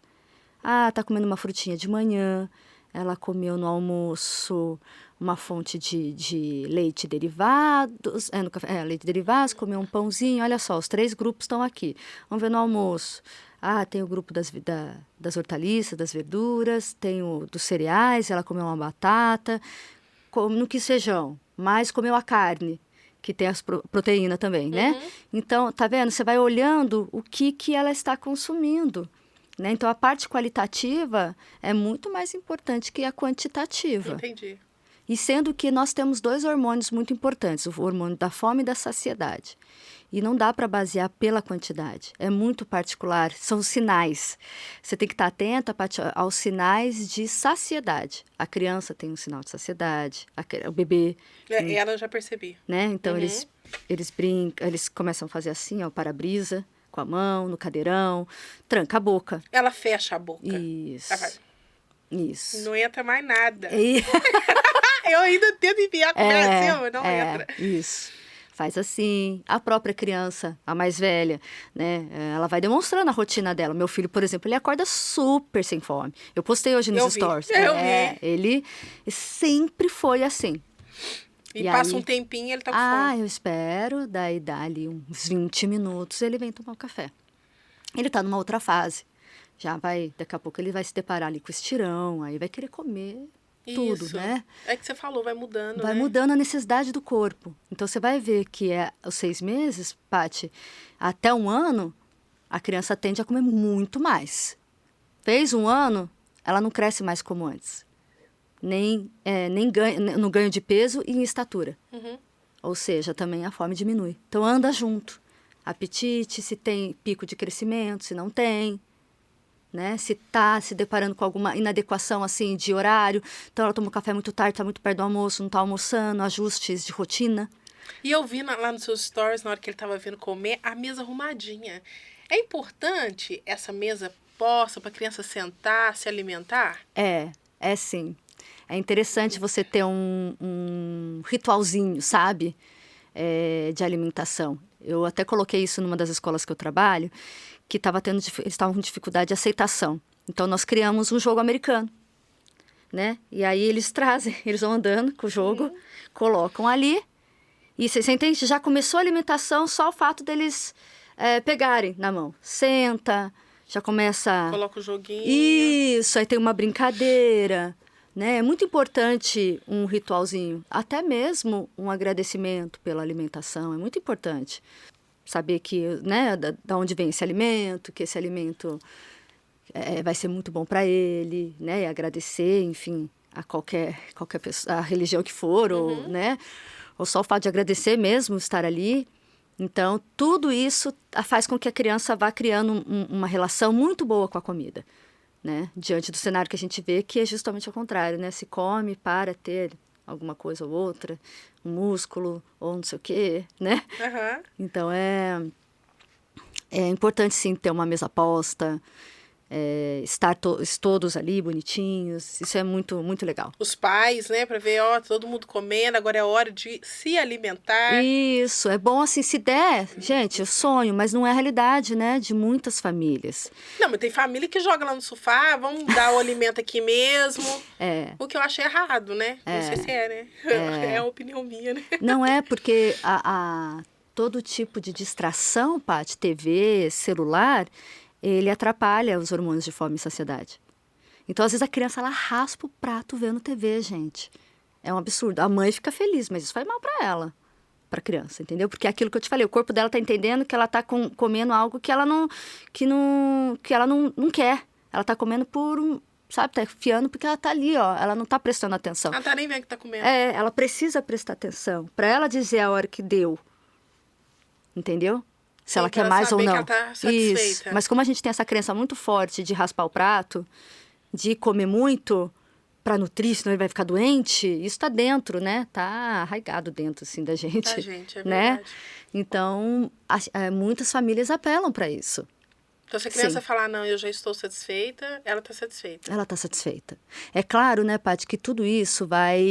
Ah, está comendo uma frutinha de manhã, ela comeu no almoço uma fonte de leite derivados, no café, leite derivados, comeu um pãozinho, olha só, os 3 grupos estão aqui. Vamos ver no almoço. Ah, tem o grupo das hortaliças, das verduras, tem o dos cereais, ela comeu uma batata, não quis feijão, mas comeu a carne, que tem as proteína também, né? Então, tá vendo? Você vai olhando o que ela está consumindo, né? Então, a parte qualitativa é muito mais importante que a quantitativa. Entendi. E sendo que nós temos 2 hormônios muito importantes, o hormônio da fome e da saciedade. E não dá para basear pela quantidade. É muito particular, são sinais. Você tem que estar atenta aos sinais de saciedade. A criança tem um sinal de saciedade, o bebê. Ela eu já percebi. Né? Então, eles brincam, eles começam a fazer assim, ó, para-brisa, com a mão, no cadeirão, tranca a boca. Ela fecha a boca. Isso. Isso. Não entra mais nada. E... Eu ainda tento enfiar com o Brasil, não entra. Isso. Faz assim. A própria criança, a mais velha, né? Ela vai demonstrando a rotina dela. Meu filho, por exemplo, ele acorda super sem fome. Eu postei hoje nos stories. Eu vi. Ele sempre foi assim. E passa aí, um tempinho e ele tá com fome. Eu espero. Daí dá ali uns 20 minutos, ele vem tomar o café. Ele tá numa outra fase. Daqui a pouco ele vai se deparar ali com o estirão, aí vai querer comer tudo, né? É que você falou, vai mudando, Vai mudando a necessidade do corpo. Então, você vai ver que os 6 meses, Paty, até 1 ano, a criança tende a comer muito mais. Fez 1 ano, ela não cresce mais como antes. Nem no ganho de peso e em estatura. Ou seja, também a fome diminui. Então, anda junto. Apetite, se tem pico de crescimento, se não tem. Né? Se está se deparando com alguma inadequação assim, de horário. Então, ela toma um café muito tarde, está muito perto do almoço, não está almoçando, ajustes de rotina. E eu vi lá nos seus stories, na hora que ele estava vindo comer, a mesa arrumadinha. É importante essa mesa posta para a criança sentar, se alimentar? É sim. É interessante você ter um ritualzinho, sabe? De alimentação. Eu até coloquei isso numa das escolas que eu trabalho, que eles estavam com dificuldade de aceitação. Então, nós criamos um jogo americano, né? E aí, eles vão andando com o jogo, colocam ali, e você entende? Já começou a alimentação, só o fato deles pegarem na mão. Senta, já começa... Coloca o joguinho. Isso, aí tem uma brincadeira, né? É muito importante um ritualzinho, até mesmo um agradecimento pela alimentação, é muito importante. Saber que, né, da onde vem esse alimento, que esse alimento vai ser muito bom para ele, né, e agradecer, enfim, a qualquer pessoa, a religião que for, ou, né, ou só o fato de agradecer mesmo, estar ali. Então, tudo isso faz com que a criança vá criando uma relação muito boa com a comida, né, diante do cenário que a gente vê, que é justamente ao contrário, né, se come para ter alguma coisa ou outra, um músculo ou não sei o quê, né? Aham. Então, é importante, sim, ter uma mesa posta, estar todos ali bonitinhos. Isso é muito, muito legal. Os pais, né, pra ver, ó, todo mundo comendo, agora é hora de se alimentar. Isso, é bom assim, se der, gente, eu sonho, mas não é a realidade, né, de muitas famílias. Não, mas tem família que joga lá no sofá, vamos dar o alimento aqui mesmo. É. O que eu achei errado, né? Não sei se é, né? É a opinião minha, né? Não é porque todo tipo de distração, Paty, TV, celular, ele atrapalha os hormônios de fome e saciedade. Então, às vezes, a criança, ela raspa o prato vendo TV, gente. É um absurdo. A mãe fica feliz, mas isso faz mal para ela, para a criança, entendeu? Porque é aquilo que eu te falei, o corpo dela tá entendendo que ela tá comendo algo que ela não quer. Ela tá comendo sabe, tá enfiando porque ela tá ali, ó. Ela não tá prestando atenção. Ela tá nem vendo que tá comendo. Ela precisa prestar atenção para ela dizer a hora que deu. Entendeu? Se Sim, ela pra quer ela mais ou saber não. que ela tá satisfeita. Isso. Mas como a gente tem essa crença muito forte de raspar o prato, de comer muito para nutrir, senão ele vai ficar doente, isso tá dentro, né? Tá arraigado dentro, assim, da gente. Da gente, é né? verdade. Então, muitas famílias apelam para isso. Então, se a criança Sim. falar, não, eu já estou satisfeita, ela tá satisfeita. Ela está satisfeita. É claro, né, Paty, que tudo isso vai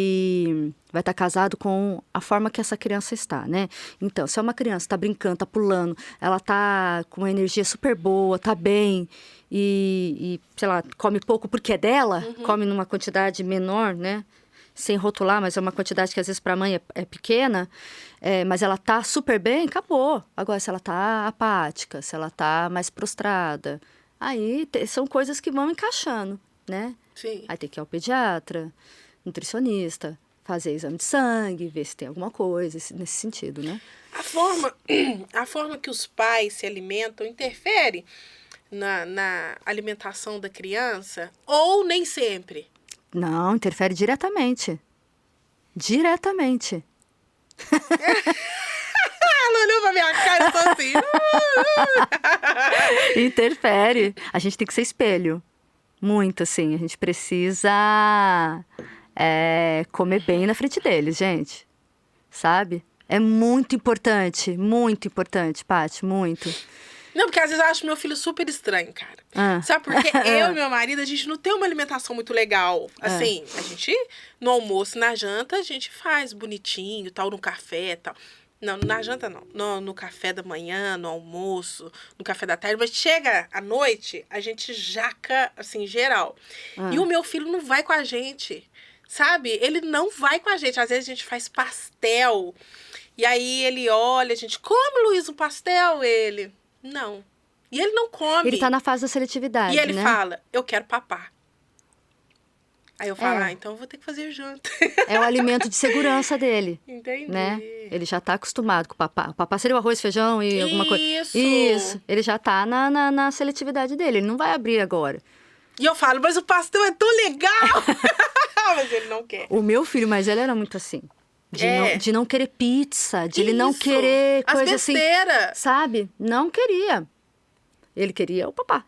estar casado com a forma que essa criança está, né? Então, se é uma criança que está brincando, está pulando, ela está com uma energia super boa, está bem e, sei lá, come pouco porque é dela, come numa quantidade menor, né? Sem rotular, mas é uma quantidade que às vezes para a mãe é pequena, mas ela tá super bem, acabou. Agora, se ela tá apática, se ela tá mais prostrada, aí são coisas que vão encaixando, né? Sim. Aí tem que ir ao pediatra, nutricionista, fazer exame de sangue, ver se tem alguma coisa nesse sentido, né? A forma que os pais se alimentam interfere na alimentação da criança ou nem sempre? Não, interfere diretamente. Diretamente. Ela olhou pra minha cara e tô assim. Interfere. A gente tem que ser espelho. Muito, assim. A gente precisa comer bem na frente deles, gente. Sabe? É muito importante, Paty, muito. Não, porque às vezes eu acho meu filho super estranho, cara. Sabe por quê? Eu e meu marido, a gente não tem uma alimentação muito legal. Assim, a gente, no almoço, na janta, a gente faz bonitinho, tal, no café e tal. Não, na janta não. No café da manhã, no almoço, no café da tarde. Mas chega à noite, a gente jaca, assim, geral. E o meu filho não vai com a gente, sabe? Ele não vai com a gente. Às vezes a gente faz pastel. E aí ele olha, a gente, come, Luiz, um pastel? Ele... Não. E ele não come. Ele tá na fase da seletividade, E ele né? fala, eu quero papar. Aí eu falo, então eu vou ter que fazer janta. É o alimento de segurança dele. Entendi. Né? Ele já tá acostumado com o papá. O papá seria o arroz, feijão e alguma coisa. Isso. Ele já tá na seletividade dele. Ele não vai abrir agora. E eu falo, mas o pastel é tão legal. Mas ele não quer. O meu filho mais velho era muito assim. De não querer pizza, de ele não Isso. querer As coisa assim. besteiras. Sabe? Não queria. Ele queria o papá.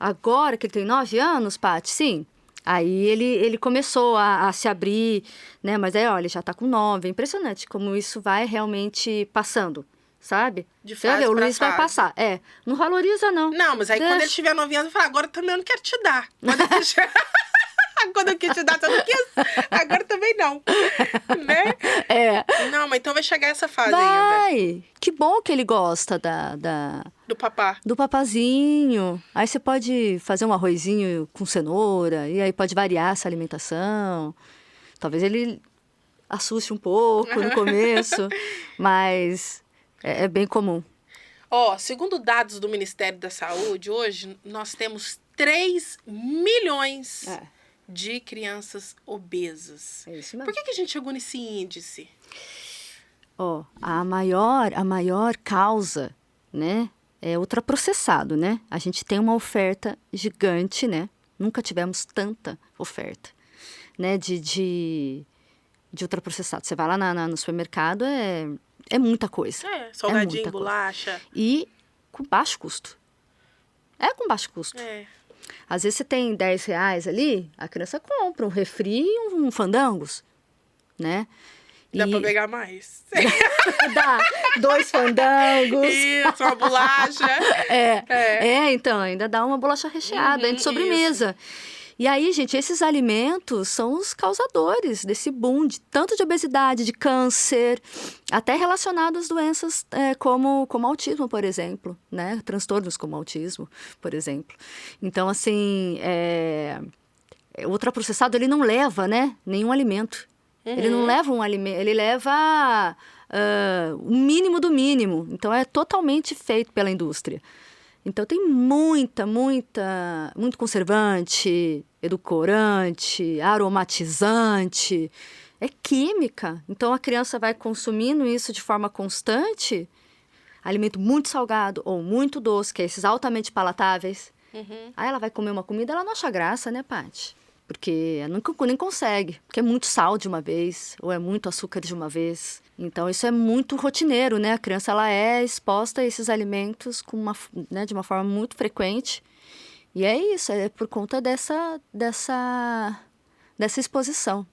Agora que ele tem 9 anos, Paty, sim. Aí ele começou a se abrir, né? Mas aí, olha, ele já tá com 9. É impressionante como isso vai realmente passando, sabe? De Você vai fase ver, o pra Luiz vai fase. passar. Não valoriza, não. Não, mas aí quando ele tiver 9 anos, eu falo, agora também eu não quero te dar. Quando eu quis te dar, você não quis. Agora também não. Né? Não, mas então vai chegar essa fase ainda. Vai! Que bom que ele gosta Do papá. do papazinho. Aí você pode fazer um arrozinho com cenoura, e aí pode variar essa alimentação. Talvez ele assuste um pouco no começo, mas é bem comum. Segundo dados do Ministério da Saúde, hoje nós temos 3 milhões de crianças obesas. É isso mesmo. Por que a gente chegou nesse índice? A maior causa, né, é ultraprocessado, né? A gente tem uma oferta gigante, né? Nunca tivemos tanta oferta, né, de ultraprocessado. Você vai lá no supermercado, é muita coisa. Salgadinho, muita coisa. bolacha. E com baixo custo. É com baixo custo. Às vezes você tem R$10 ali, a criança compra um refri e um fandangos. né? Dá pra pegar mais. Dá 2 fandangos. Isso, uma bolacha. Então, ainda dá uma bolacha recheada de sobremesa. Isso. E aí, gente, esses alimentos são os causadores desse boom, tanto de obesidade, de câncer, até relacionados às doenças como autismo, por exemplo, né? Transtornos como autismo, por exemplo. Então, assim, o ultraprocessado, ele não leva, né, nenhum alimento. Ele não leva um alimento, ele leva o mínimo do mínimo. Então, é totalmente feito pela indústria. Então, tem muito conservante, edulcorante, aromatizante. É química. Então, a criança vai consumindo isso de forma constante, alimento muito salgado ou muito doce, que é esses altamente palatáveis. Aí ela vai comer uma comida, ela não acha graça, né, Paty? Porque nem consegue, porque é muito sal de uma vez, ou é muito açúcar de uma vez. Então, isso é muito rotineiro, né? A criança, ela é exposta a esses alimentos de uma forma muito frequente. E é isso, é por conta dessa exposição.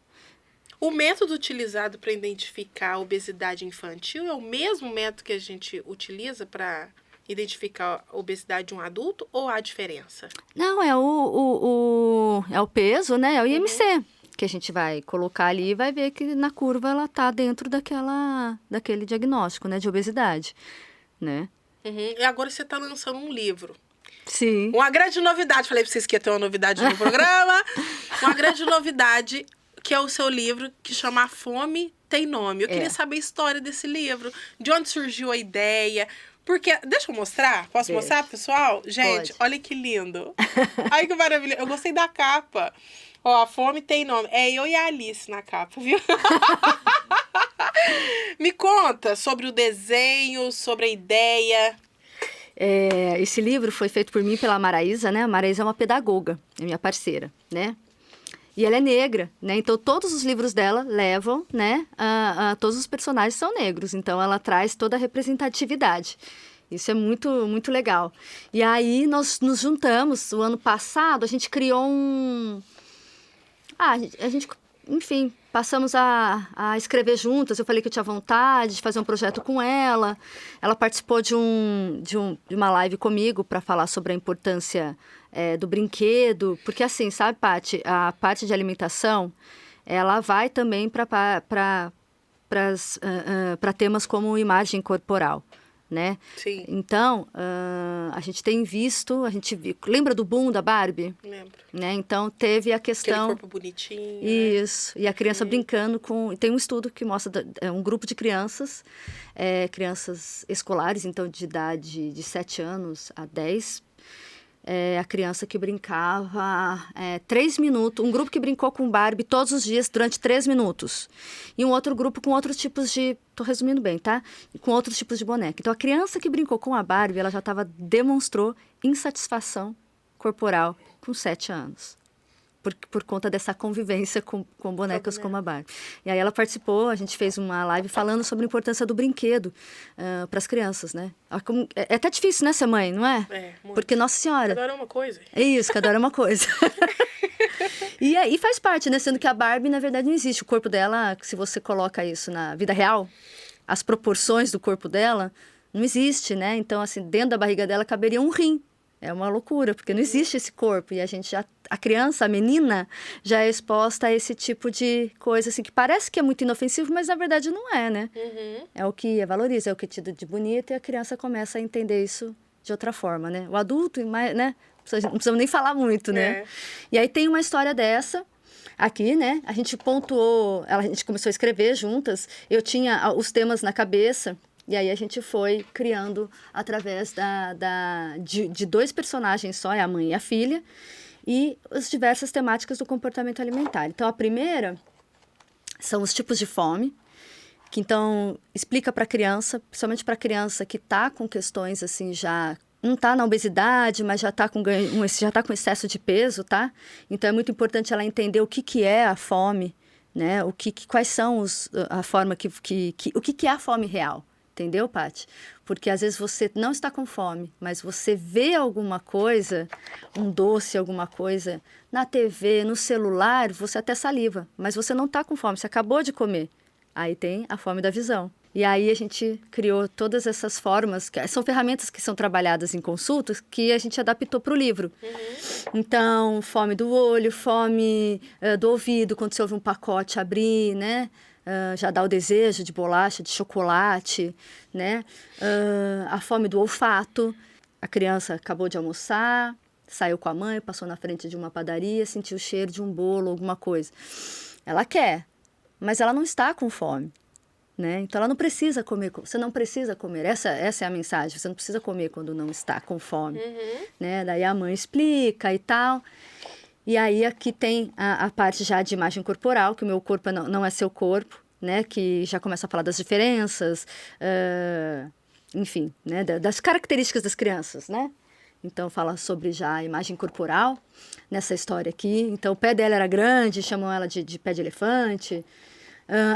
O método utilizado para identificar a obesidade infantil é o mesmo método que a gente utiliza para identificar a obesidade de um adulto, ou há diferença? Não, é o peso, né? É o IMC, que a gente vai colocar ali e vai ver que na curva ela tá dentro daquele diagnóstico, né, de obesidade, né? E agora você está lançando um livro. Sim. Uma grande novidade, falei para vocês que ia ter uma novidade no programa. Uma grande novidade, que é o seu livro, que chama A Fome Tem Nome. Eu queria saber a história desse livro, de onde surgiu a ideia. Porque, deixa eu mostrar? Posso mostrar, pessoal? Gente, Pode. Olha que lindo. Ai, que maravilha. Eu gostei da capa. Ó, A Fome Tem Nome. É eu e a Alice na capa, viu? Me conta sobre o desenho, sobre a ideia. Esse livro foi feito por mim e pela Maraísa, né? A Maraísa é uma pedagoga, é minha parceira, né? E ela é negra, né? Então, todos os livros dela levam, né? Todos os personagens são negros. Então, ela traz toda a representatividade. Isso é muito, muito legal. E aí, nós nos juntamos. O ano passado, a gente criou enfim, passamos a escrever juntas. Eu falei que eu tinha vontade de fazer um projeto com ela. Ela participou de uma live comigo para falar sobre a importância do brinquedo. Porque assim, sabe, Paty, a parte de alimentação, ela vai também para temas como imagem corporal, né? Sim. Então, a gente tem visto, lembra do boom da Barbie? Lembro. Né? Então, teve a questão... Aquele corpo bonitinho. Isso, e a criança brincando com... Tem um estudo que mostra um grupo de crianças escolares, então de idade de 7 anos a 10, a criança que brincava 3 minutos, um grupo que brincou com Barbie todos os dias durante 3 minutos, e um outro grupo com outros tipos de... Tô resumindo bem, tá? Com outros tipos de boneca. Então, a criança que brincou com a Barbie, ela já demonstrou insatisfação corporal com 7 anos. Por conta dessa convivência com bonecas como a Barbie. E aí ela participou, a gente fez uma live falando sobre a importância do brinquedo para as crianças, né? É até difícil, né, ser mãe, não é? Muito. Porque, Nossa Senhora... Cada hora é uma coisa. É isso, cada hora é uma coisa. E aí faz parte, né? Sendo que a Barbie, na verdade, não existe. O corpo dela, se você coloca isso na vida real, as proporções do corpo dela, não existe, né? Então, assim, dentro da barriga dela caberia um rim. É uma loucura, porque não existe esse corpo. E a criança, a menina, já é exposta a esse tipo de coisa, assim, que parece que é muito inofensivo, mas na verdade não é, né? É o que valoriza, é o que é tido de bonito, e a criança começa a entender isso de outra forma, né? O adulto, né? Não precisamos nem falar muito, né? E aí tem uma história dessa aqui, né? A gente pontuou, a gente começou a escrever juntas, eu tinha os temas na cabeça. E aí a gente foi criando através de 2 personagens só, é a mãe e a filha, e as diversas temáticas do comportamento alimentar. Então, a primeira são os tipos de fome, que então explica para a criança, principalmente para a criança que está com questões assim, já não está na obesidade, mas já está com excesso de peso, tá? Então, é muito importante ela entender o que é a fome, né? Quais são a forma o que é a fome real. Entendeu, Paty? Porque às vezes você não está com fome, mas você vê alguma coisa, um doce, alguma coisa, na TV, no celular, você até saliva, mas você não está com fome, você acabou de comer. Aí tem a fome da visão. E aí a gente criou todas essas formas, que são ferramentas que são trabalhadas em consultas, que a gente adaptou para o livro. Então, fome do olho, fome do ouvido, quando você ouve um pacote abrir, né? Já dá o desejo de bolacha, de chocolate, né? A fome do olfato. A criança acabou de almoçar, saiu com a mãe, passou na frente de uma padaria, sentiu o cheiro de um bolo, alguma coisa. Ela quer, mas ela não está com fome, né? Então, ela não precisa comer. Você não precisa comer. Essa é a mensagem. Você não precisa comer quando não está com fome, né? Daí a mãe explica e tal. E aí aqui tem a parte já de imagem corporal, que o meu corpo não é seu corpo, né? Que já começa a falar das diferenças, enfim, né? Das características das crianças, né? Então fala sobre já a imagem corporal nessa história aqui. Então o pé dela era grande, chamam ela de pé de elefante.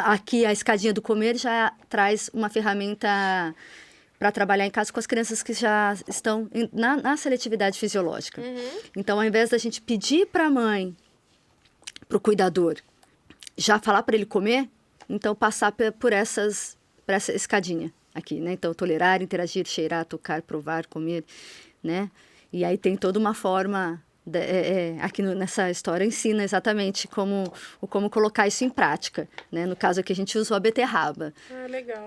Aqui a escadinha do comer já traz uma ferramenta para trabalhar em casa com as crianças que já estão na seletividade fisiológica. Então, ao invés da gente pedir para a mãe, para o cuidador, já falar para ele comer, então passar por essa escadinha aqui, né? Então, tolerar, interagir, cheirar, tocar, provar, comer, né? E aí tem toda uma forma... aqui nessa história ensina exatamente como colocar isso em prática, né? No caso aqui a gente usou a beterraba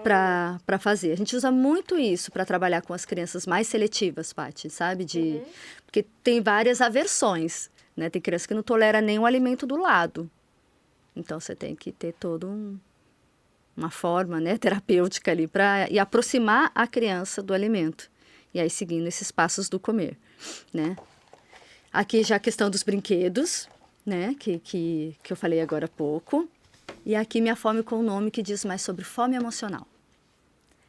para fazer. A gente usa muito isso para trabalhar com as crianças mais seletivas, Paty, sabe? Porque tem várias aversões, né? Tem criança que não tolera nem o alimento do lado. Então você tem que ter toda uma forma, né, terapêutica ali para aproximar a criança do alimento. E aí seguindo esses passos do comer, né? Aqui já a questão dos brinquedos, né, que eu falei agora há pouco. E aqui minha fome com o nome que diz mais sobre fome emocional.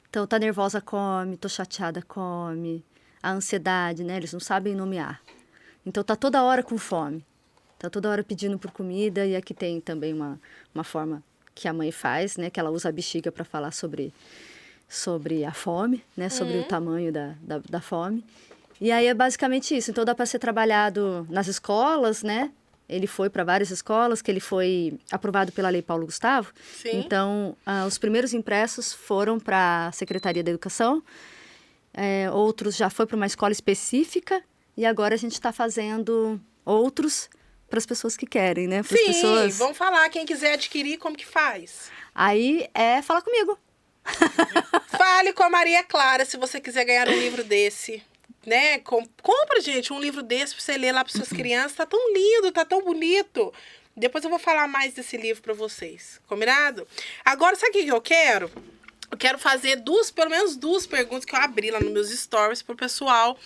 Então, tá nervosa, come, tô chateada, come. A ansiedade, né, eles não sabem nomear. Então, tá toda hora com fome. Tá toda hora pedindo por comida. E aqui tem também uma forma que a mãe faz, né, que ela usa a bexiga para falar sobre a fome, né, sobre o tamanho da fome. E aí é basicamente isso. Então dá para ser trabalhado nas escolas, né? Ele foi para várias escolas, que ele foi aprovado pela Lei Paulo Gustavo. Sim. Então, os primeiros impressos foram para a Secretaria da Educação, outros já foi para uma escola específica, e agora a gente está fazendo outros para as pessoas que querem, né? Pras pessoas... vamos falar. Quem quiser adquirir, como que faz? Aí fala comigo. Fale com a Maria Clara se você quiser ganhar um livro desse. Né? Compra, gente, um livro desse pra você ler lá para suas crianças. Tá tão lindo, tá tão bonito. Depois eu vou falar mais desse livro para vocês. Combinado? Agora, sabe o que eu quero? Eu quero fazer pelo menos duas perguntas que eu abri lá nos meus stories pro pessoal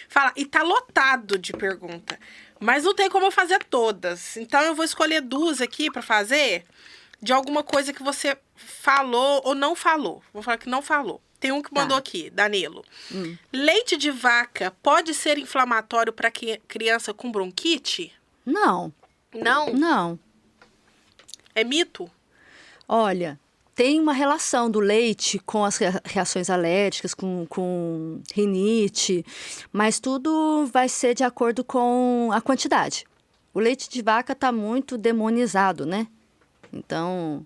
falar. E tá lotado de pergunta. Mas não tem como eu fazer todas. Então eu vou escolher duas aqui para fazer de alguma coisa que você falou ou não falou. Vou falar que não falou. Tem um que mandou aqui, Danilo. Leite de vaca pode ser inflamatório para criança com bronquite? Não. Não? Não. É mito? Olha, tem uma relação do leite com as reações alérgicas, com rinite, mas tudo vai ser de acordo com a quantidade. O leite de vaca está muito demonizado, né? Então...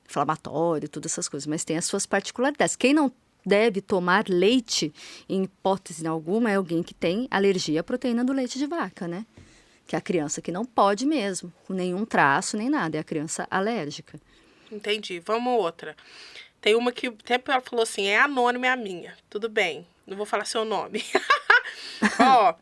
inflamatório, todas essas coisas, mas tem as suas particularidades. Quem não deve tomar leite, em hipótese alguma, é alguém que tem alergia à proteína do leite de vaca, né? Que é a criança que não pode mesmo, com nenhum traço, nem nada, é a criança alérgica. Entendi. Vamos outra. Tem uma que até ela falou assim, é anônima, é a minha. Tudo bem, não vou falar seu nome. Ó...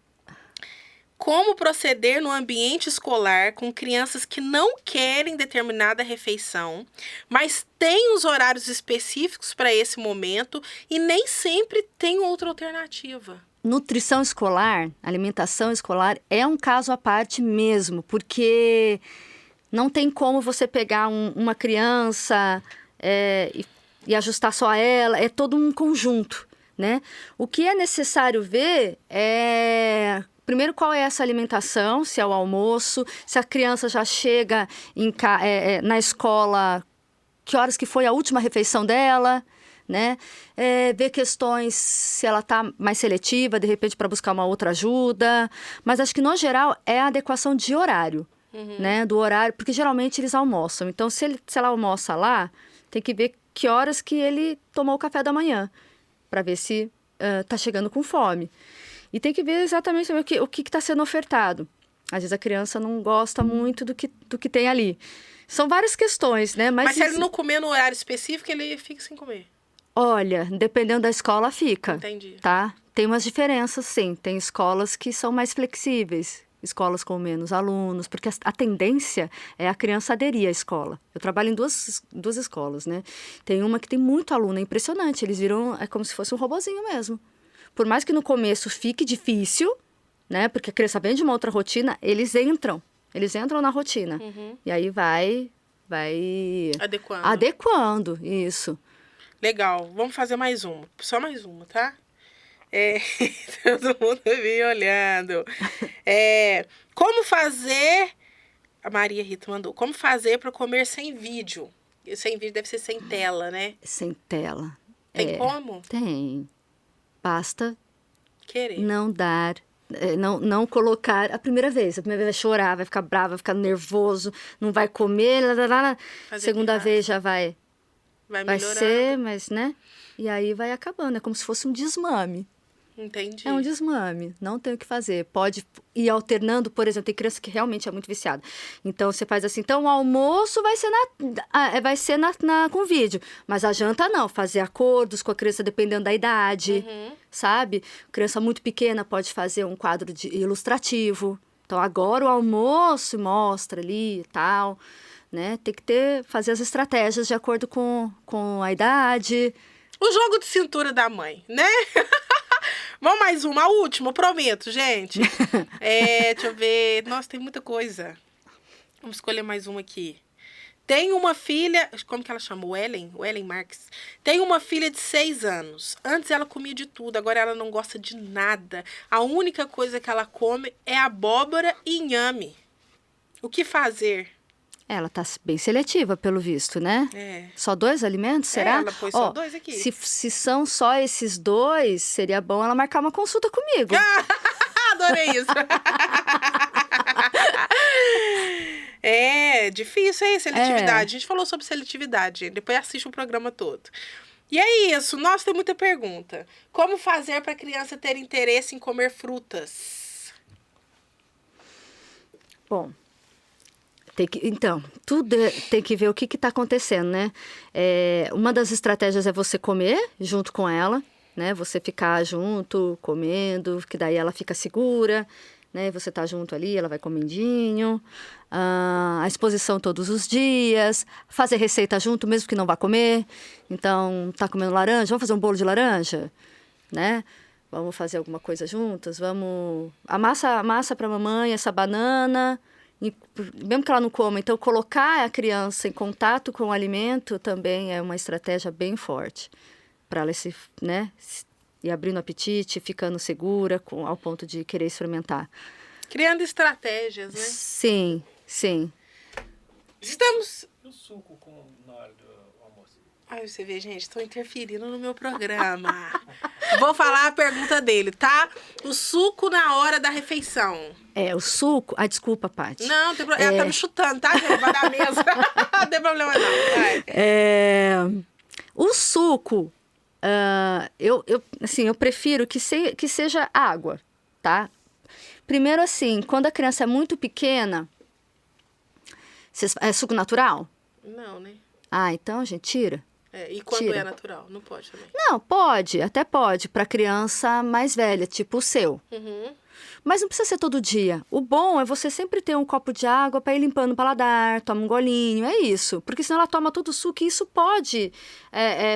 Como proceder no ambiente escolar com crianças que não querem determinada refeição, mas têm os horários específicos para esse momento e nem sempre tem outra alternativa? Nutrição escolar, alimentação escolar é um caso à parte mesmo, porque não tem como você pegar uma criança e ajustar só a ela, é todo um conjunto, né? O que é necessário ver é... primeiro, qual é essa alimentação, se é o almoço, se a criança já chega na escola, que horas que foi a última refeição dela, né? Ver questões se ela está mais seletiva, de repente, para buscar uma outra ajuda. Mas acho que, no geral, é a adequação de horário, né? Do horário, porque geralmente eles almoçam. Então, se ela almoça lá, tem que ver que horas que ele tomou o café da manhã, para ver se está chegando com fome. E tem que ver exatamente o que está sendo ofertado. Às vezes a criança não gosta muito do que tem ali. São várias questões, né? Mas se ele não comer no horário específico, ele fica sem comer. Olha, dependendo da escola, fica. Entendi. Tá? Tem umas diferenças, sim. Tem escolas que são mais flexíveis, escolas com menos alunos, porque a tendência é a criança aderir à escola. Eu trabalho em duas escolas, né? Tem uma que tem muito aluno, é impressionante. Eles viram, é como se fosse um robozinho mesmo. Por mais que no começo fique difícil, né? Porque a criança vem de uma outra rotina, eles entram na rotina. E aí vai adequando, isso. Legal, vamos fazer mais uma. Só mais uma, tá? Todo mundo me olhando. Como fazer... A Maria Rita mandou. Como fazer para comer sem vídeo? Sem vídeo deve ser sem tela, né? Sem tela. Tem como? Tem. Basta querer. Não dar... não colocar a primeira vez vai chorar, vai ficar brava, vai ficar nervoso, não vai comer, segunda vez já vai ser, mas, né? E aí vai acabando, é como se fosse um desmame. Entendi. É um desmame, não tem o que fazer. Pode ir alternando, por exemplo, tem criança que realmente é muito viciada. Então, você faz assim, então o almoço vai ser com vídeo, mas a janta não, fazer acordos com a criança dependendo da idade, sabe? Criança muito pequena pode fazer um quadro ilustrativo. Então, agora o almoço mostra ali e tal, né? Tem que fazer as estratégias de acordo com a idade. O jogo de cintura da mãe, né? Vamos mais uma, a última, eu prometo, gente. Deixa eu ver. Nossa, tem muita coisa. Vamos escolher mais uma aqui. Tem uma filha... Como que ela chama? Ellen Marques. Tem uma filha de 6 anos. Antes ela comia de tudo, agora ela não gosta de nada. A única coisa que ela come é abóbora e inhame. O que fazer? Ela tá bem seletiva, pelo visto, né? Só 2 alimentos, será? Ela pôs só 2 aqui. Se são só esses 2, seria bom ela marcar uma consulta comigo. Adorei isso. Difícil, hein? Seletividade. A gente falou sobre seletividade, gente. Depois assiste o programa todo. E é isso. Nossa, tem muita pergunta. Como fazer para a criança ter interesse em comer frutas? Bom... Então, tudo tem que ver o que está acontecendo, né? Uma das estratégias é você comer junto com ela, né? Você ficar junto, comendo, que daí ela fica segura, né? Você tá junto ali, ela vai comendinho. A exposição todos os dias. Fazer receita junto, mesmo que não vá comer. Então, tá comendo laranja? Vamos fazer um bolo de laranja? Né? Vamos fazer alguma coisa juntas? Vamos... Amassa para a mamãe essa banana... Mesmo que ela não coma, então colocar a criança em contato com o alimento também é uma estratégia bem forte para ela ir abrindo apetite, ficando segura ao ponto de querer experimentar. Criando estratégias, né? Sim, sim. Estamos... E o suco na hora do almoço? Ai, você vê, gente, estão interferindo no meu programa. Vou falar a pergunta dele, tá? O suco na hora da refeição. O suco... Desculpa, Paty. Não, tem problema. Ela tá me chutando, tá, gente? Vai da mesa. Não tem problema, não. O suco, eu prefiro que seja água, tá? Primeiro, assim, quando a criança é muito pequena... É suco natural? Não, né? Então, gente, tira. E quando Tira. é natural? Não pode também? Não, pode, até pode, para criança mais velha, tipo o seu. Mas não precisa ser todo dia. O bom é você sempre ter um copo de água para ir limpando o paladar, toma um golinho, é isso. Porque senão ela toma todo o suco e isso pode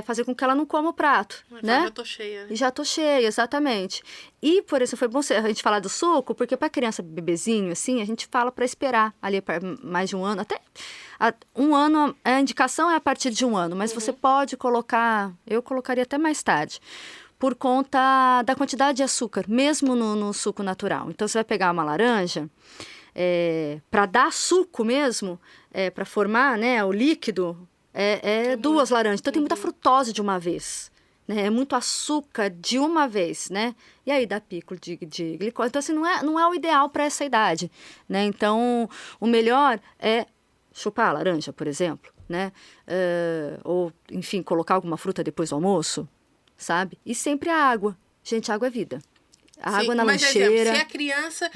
fazer com que ela não coma o prato, né? Já tô cheia, né? E já tô cheia, exatamente. E, por isso, foi bom a gente falar do suco, porque para criança bebezinho, assim, a gente fala para esperar ali mais de um ano, até... 1 ano, a indicação é a partir de 1 ano, mas você pode colocar, eu colocaria até mais tarde, por conta da quantidade de açúcar, mesmo no suco natural. Então, você vai pegar uma laranja, para dar suco mesmo, para formar, né, o líquido, é 2 laranjas. Então, tem muita frutose de uma vez. Né? É muito açúcar de uma vez, né? E aí dá pico de glicose. Então, assim, não é o ideal para essa idade, né? Então, o melhor é chupar a laranja, por exemplo, né? Ou, enfim, colocar alguma fruta depois do almoço, sabe? E sempre a água. Gente, água é vida. A água na lancheira. Exemplo, se a criança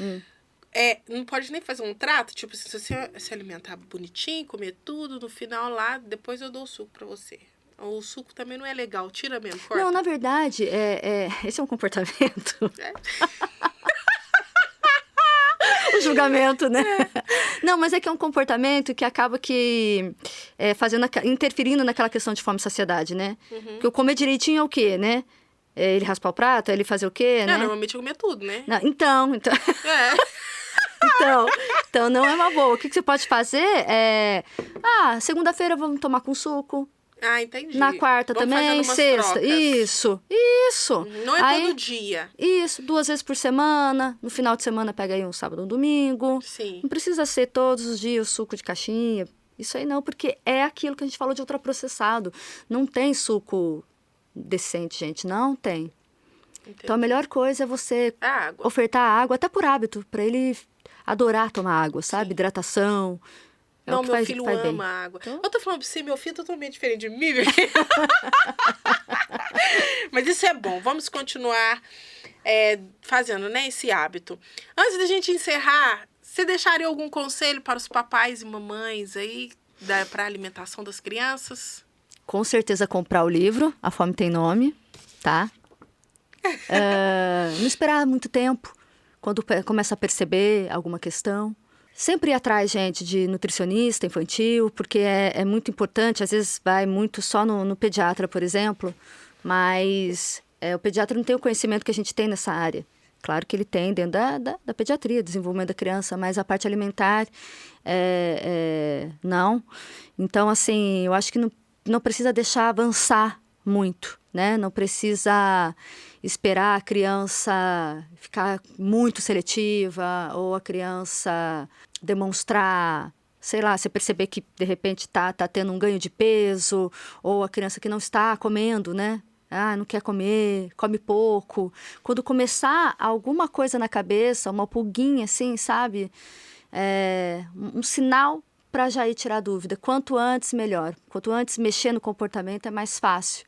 não pode nem fazer um trato, tipo, se você se alimentar bonitinho, comer tudo, no final lá, depois eu dou o suco pra você. O suco também não é legal, tira mesmo, corta. Não, na verdade, esse é um comportamento. O julgamento, né? Não, mas é que é um comportamento que acaba interferindo naquela questão de fome e saciedade, né? Porque o comer direitinho é o quê, né? Ele raspar o prato, ele fazer o quê, né? Normalmente eu comia tudo, né? Não, então... Então, não é uma boa. O que você pode fazer segunda-feira vamos tomar com suco. Ah, entendi. Na quarta vamos também, sexta. Trocas. Isso. Não é todo dia. Isso, 2 vezes por semana. No final de semana pega aí um sábado ou um domingo. Sim. Não precisa ser todos os dias suco de caixinha. Isso aí não, porque é aquilo que a gente falou de ultraprocessado. Não tem suco decente, gente. Não tem. Entendi. Então, a melhor coisa é você ofertar água, até por hábito, para ele adorar tomar água, sabe? Hidratação. Não, meu filho ama água. Então... Eu tô falando pra você, meu filho é totalmente diferente de mim. Mas isso é bom. Vamos continuar fazendo, né, esse hábito. Antes da gente encerrar, você deixaria algum conselho para os papais e mamães aí para a alimentação das crianças? Com certeza comprar o livro, A Fome Tem Nome, tá? Não esperar muito tempo, quando começa a perceber alguma questão. Sempre ir atrás, gente, de nutricionista infantil, porque é muito importante. Às vezes vai muito só no pediatra, por exemplo, mas o pediatra não tem o conhecimento que a gente tem nessa área. Claro que ele tem dentro da pediatria, desenvolvimento da criança, mas a parte alimentar, não. Então, assim, eu acho que não precisa deixar avançar muito, né? Não precisa esperar a criança ficar muito seletiva ou a criança demonstrar, sei lá, você perceber que de repente tá tendo um ganho de peso, ou a criança que não está comendo, né? Não quer comer, come pouco. Quando começar alguma coisa na cabeça, uma pulguinha assim, sabe? Um sinal para já ir tirar dúvida. Quanto antes, melhor. Quanto antes mexer no comportamento é mais fácil.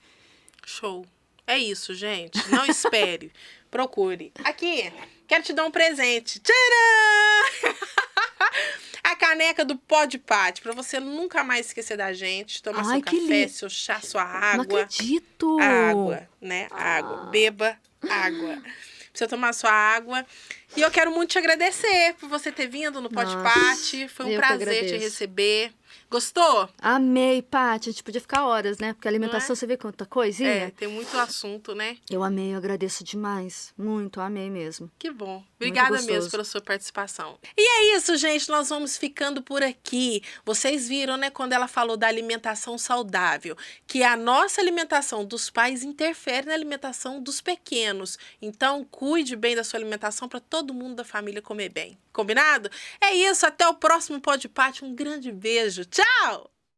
Show. É isso, gente. Não espere. Procure. Aqui, quero te dar um presente. Tcharam! A caneca do Pode Pati, pra você nunca mais esquecer da gente. Tomar seu café, seu chá, sua água. Não acredito! Água, né? Água. Beba água. Pra você tomar sua água. E eu quero muito te agradecer por você ter vindo no Pode Pati. Foi um prazer te receber. Gostou? Amei, Paty. A gente podia ficar horas, né? Porque a alimentação, você vê quanta coisinha. Tem muito assunto, né? Eu amei, eu agradeço demais. Muito, amei mesmo. Que bom. Obrigada mesmo pela sua participação. E é isso, gente. Nós vamos ficando por aqui. Vocês viram, né, quando ela falou da alimentação saudável, que a nossa alimentação dos pais interfere na alimentação dos pequenos. Então, cuide bem da sua alimentação para todo mundo da família comer bem. Combinado? É isso. Até o próximo Pode Pati. Um grande beijo. Tchau!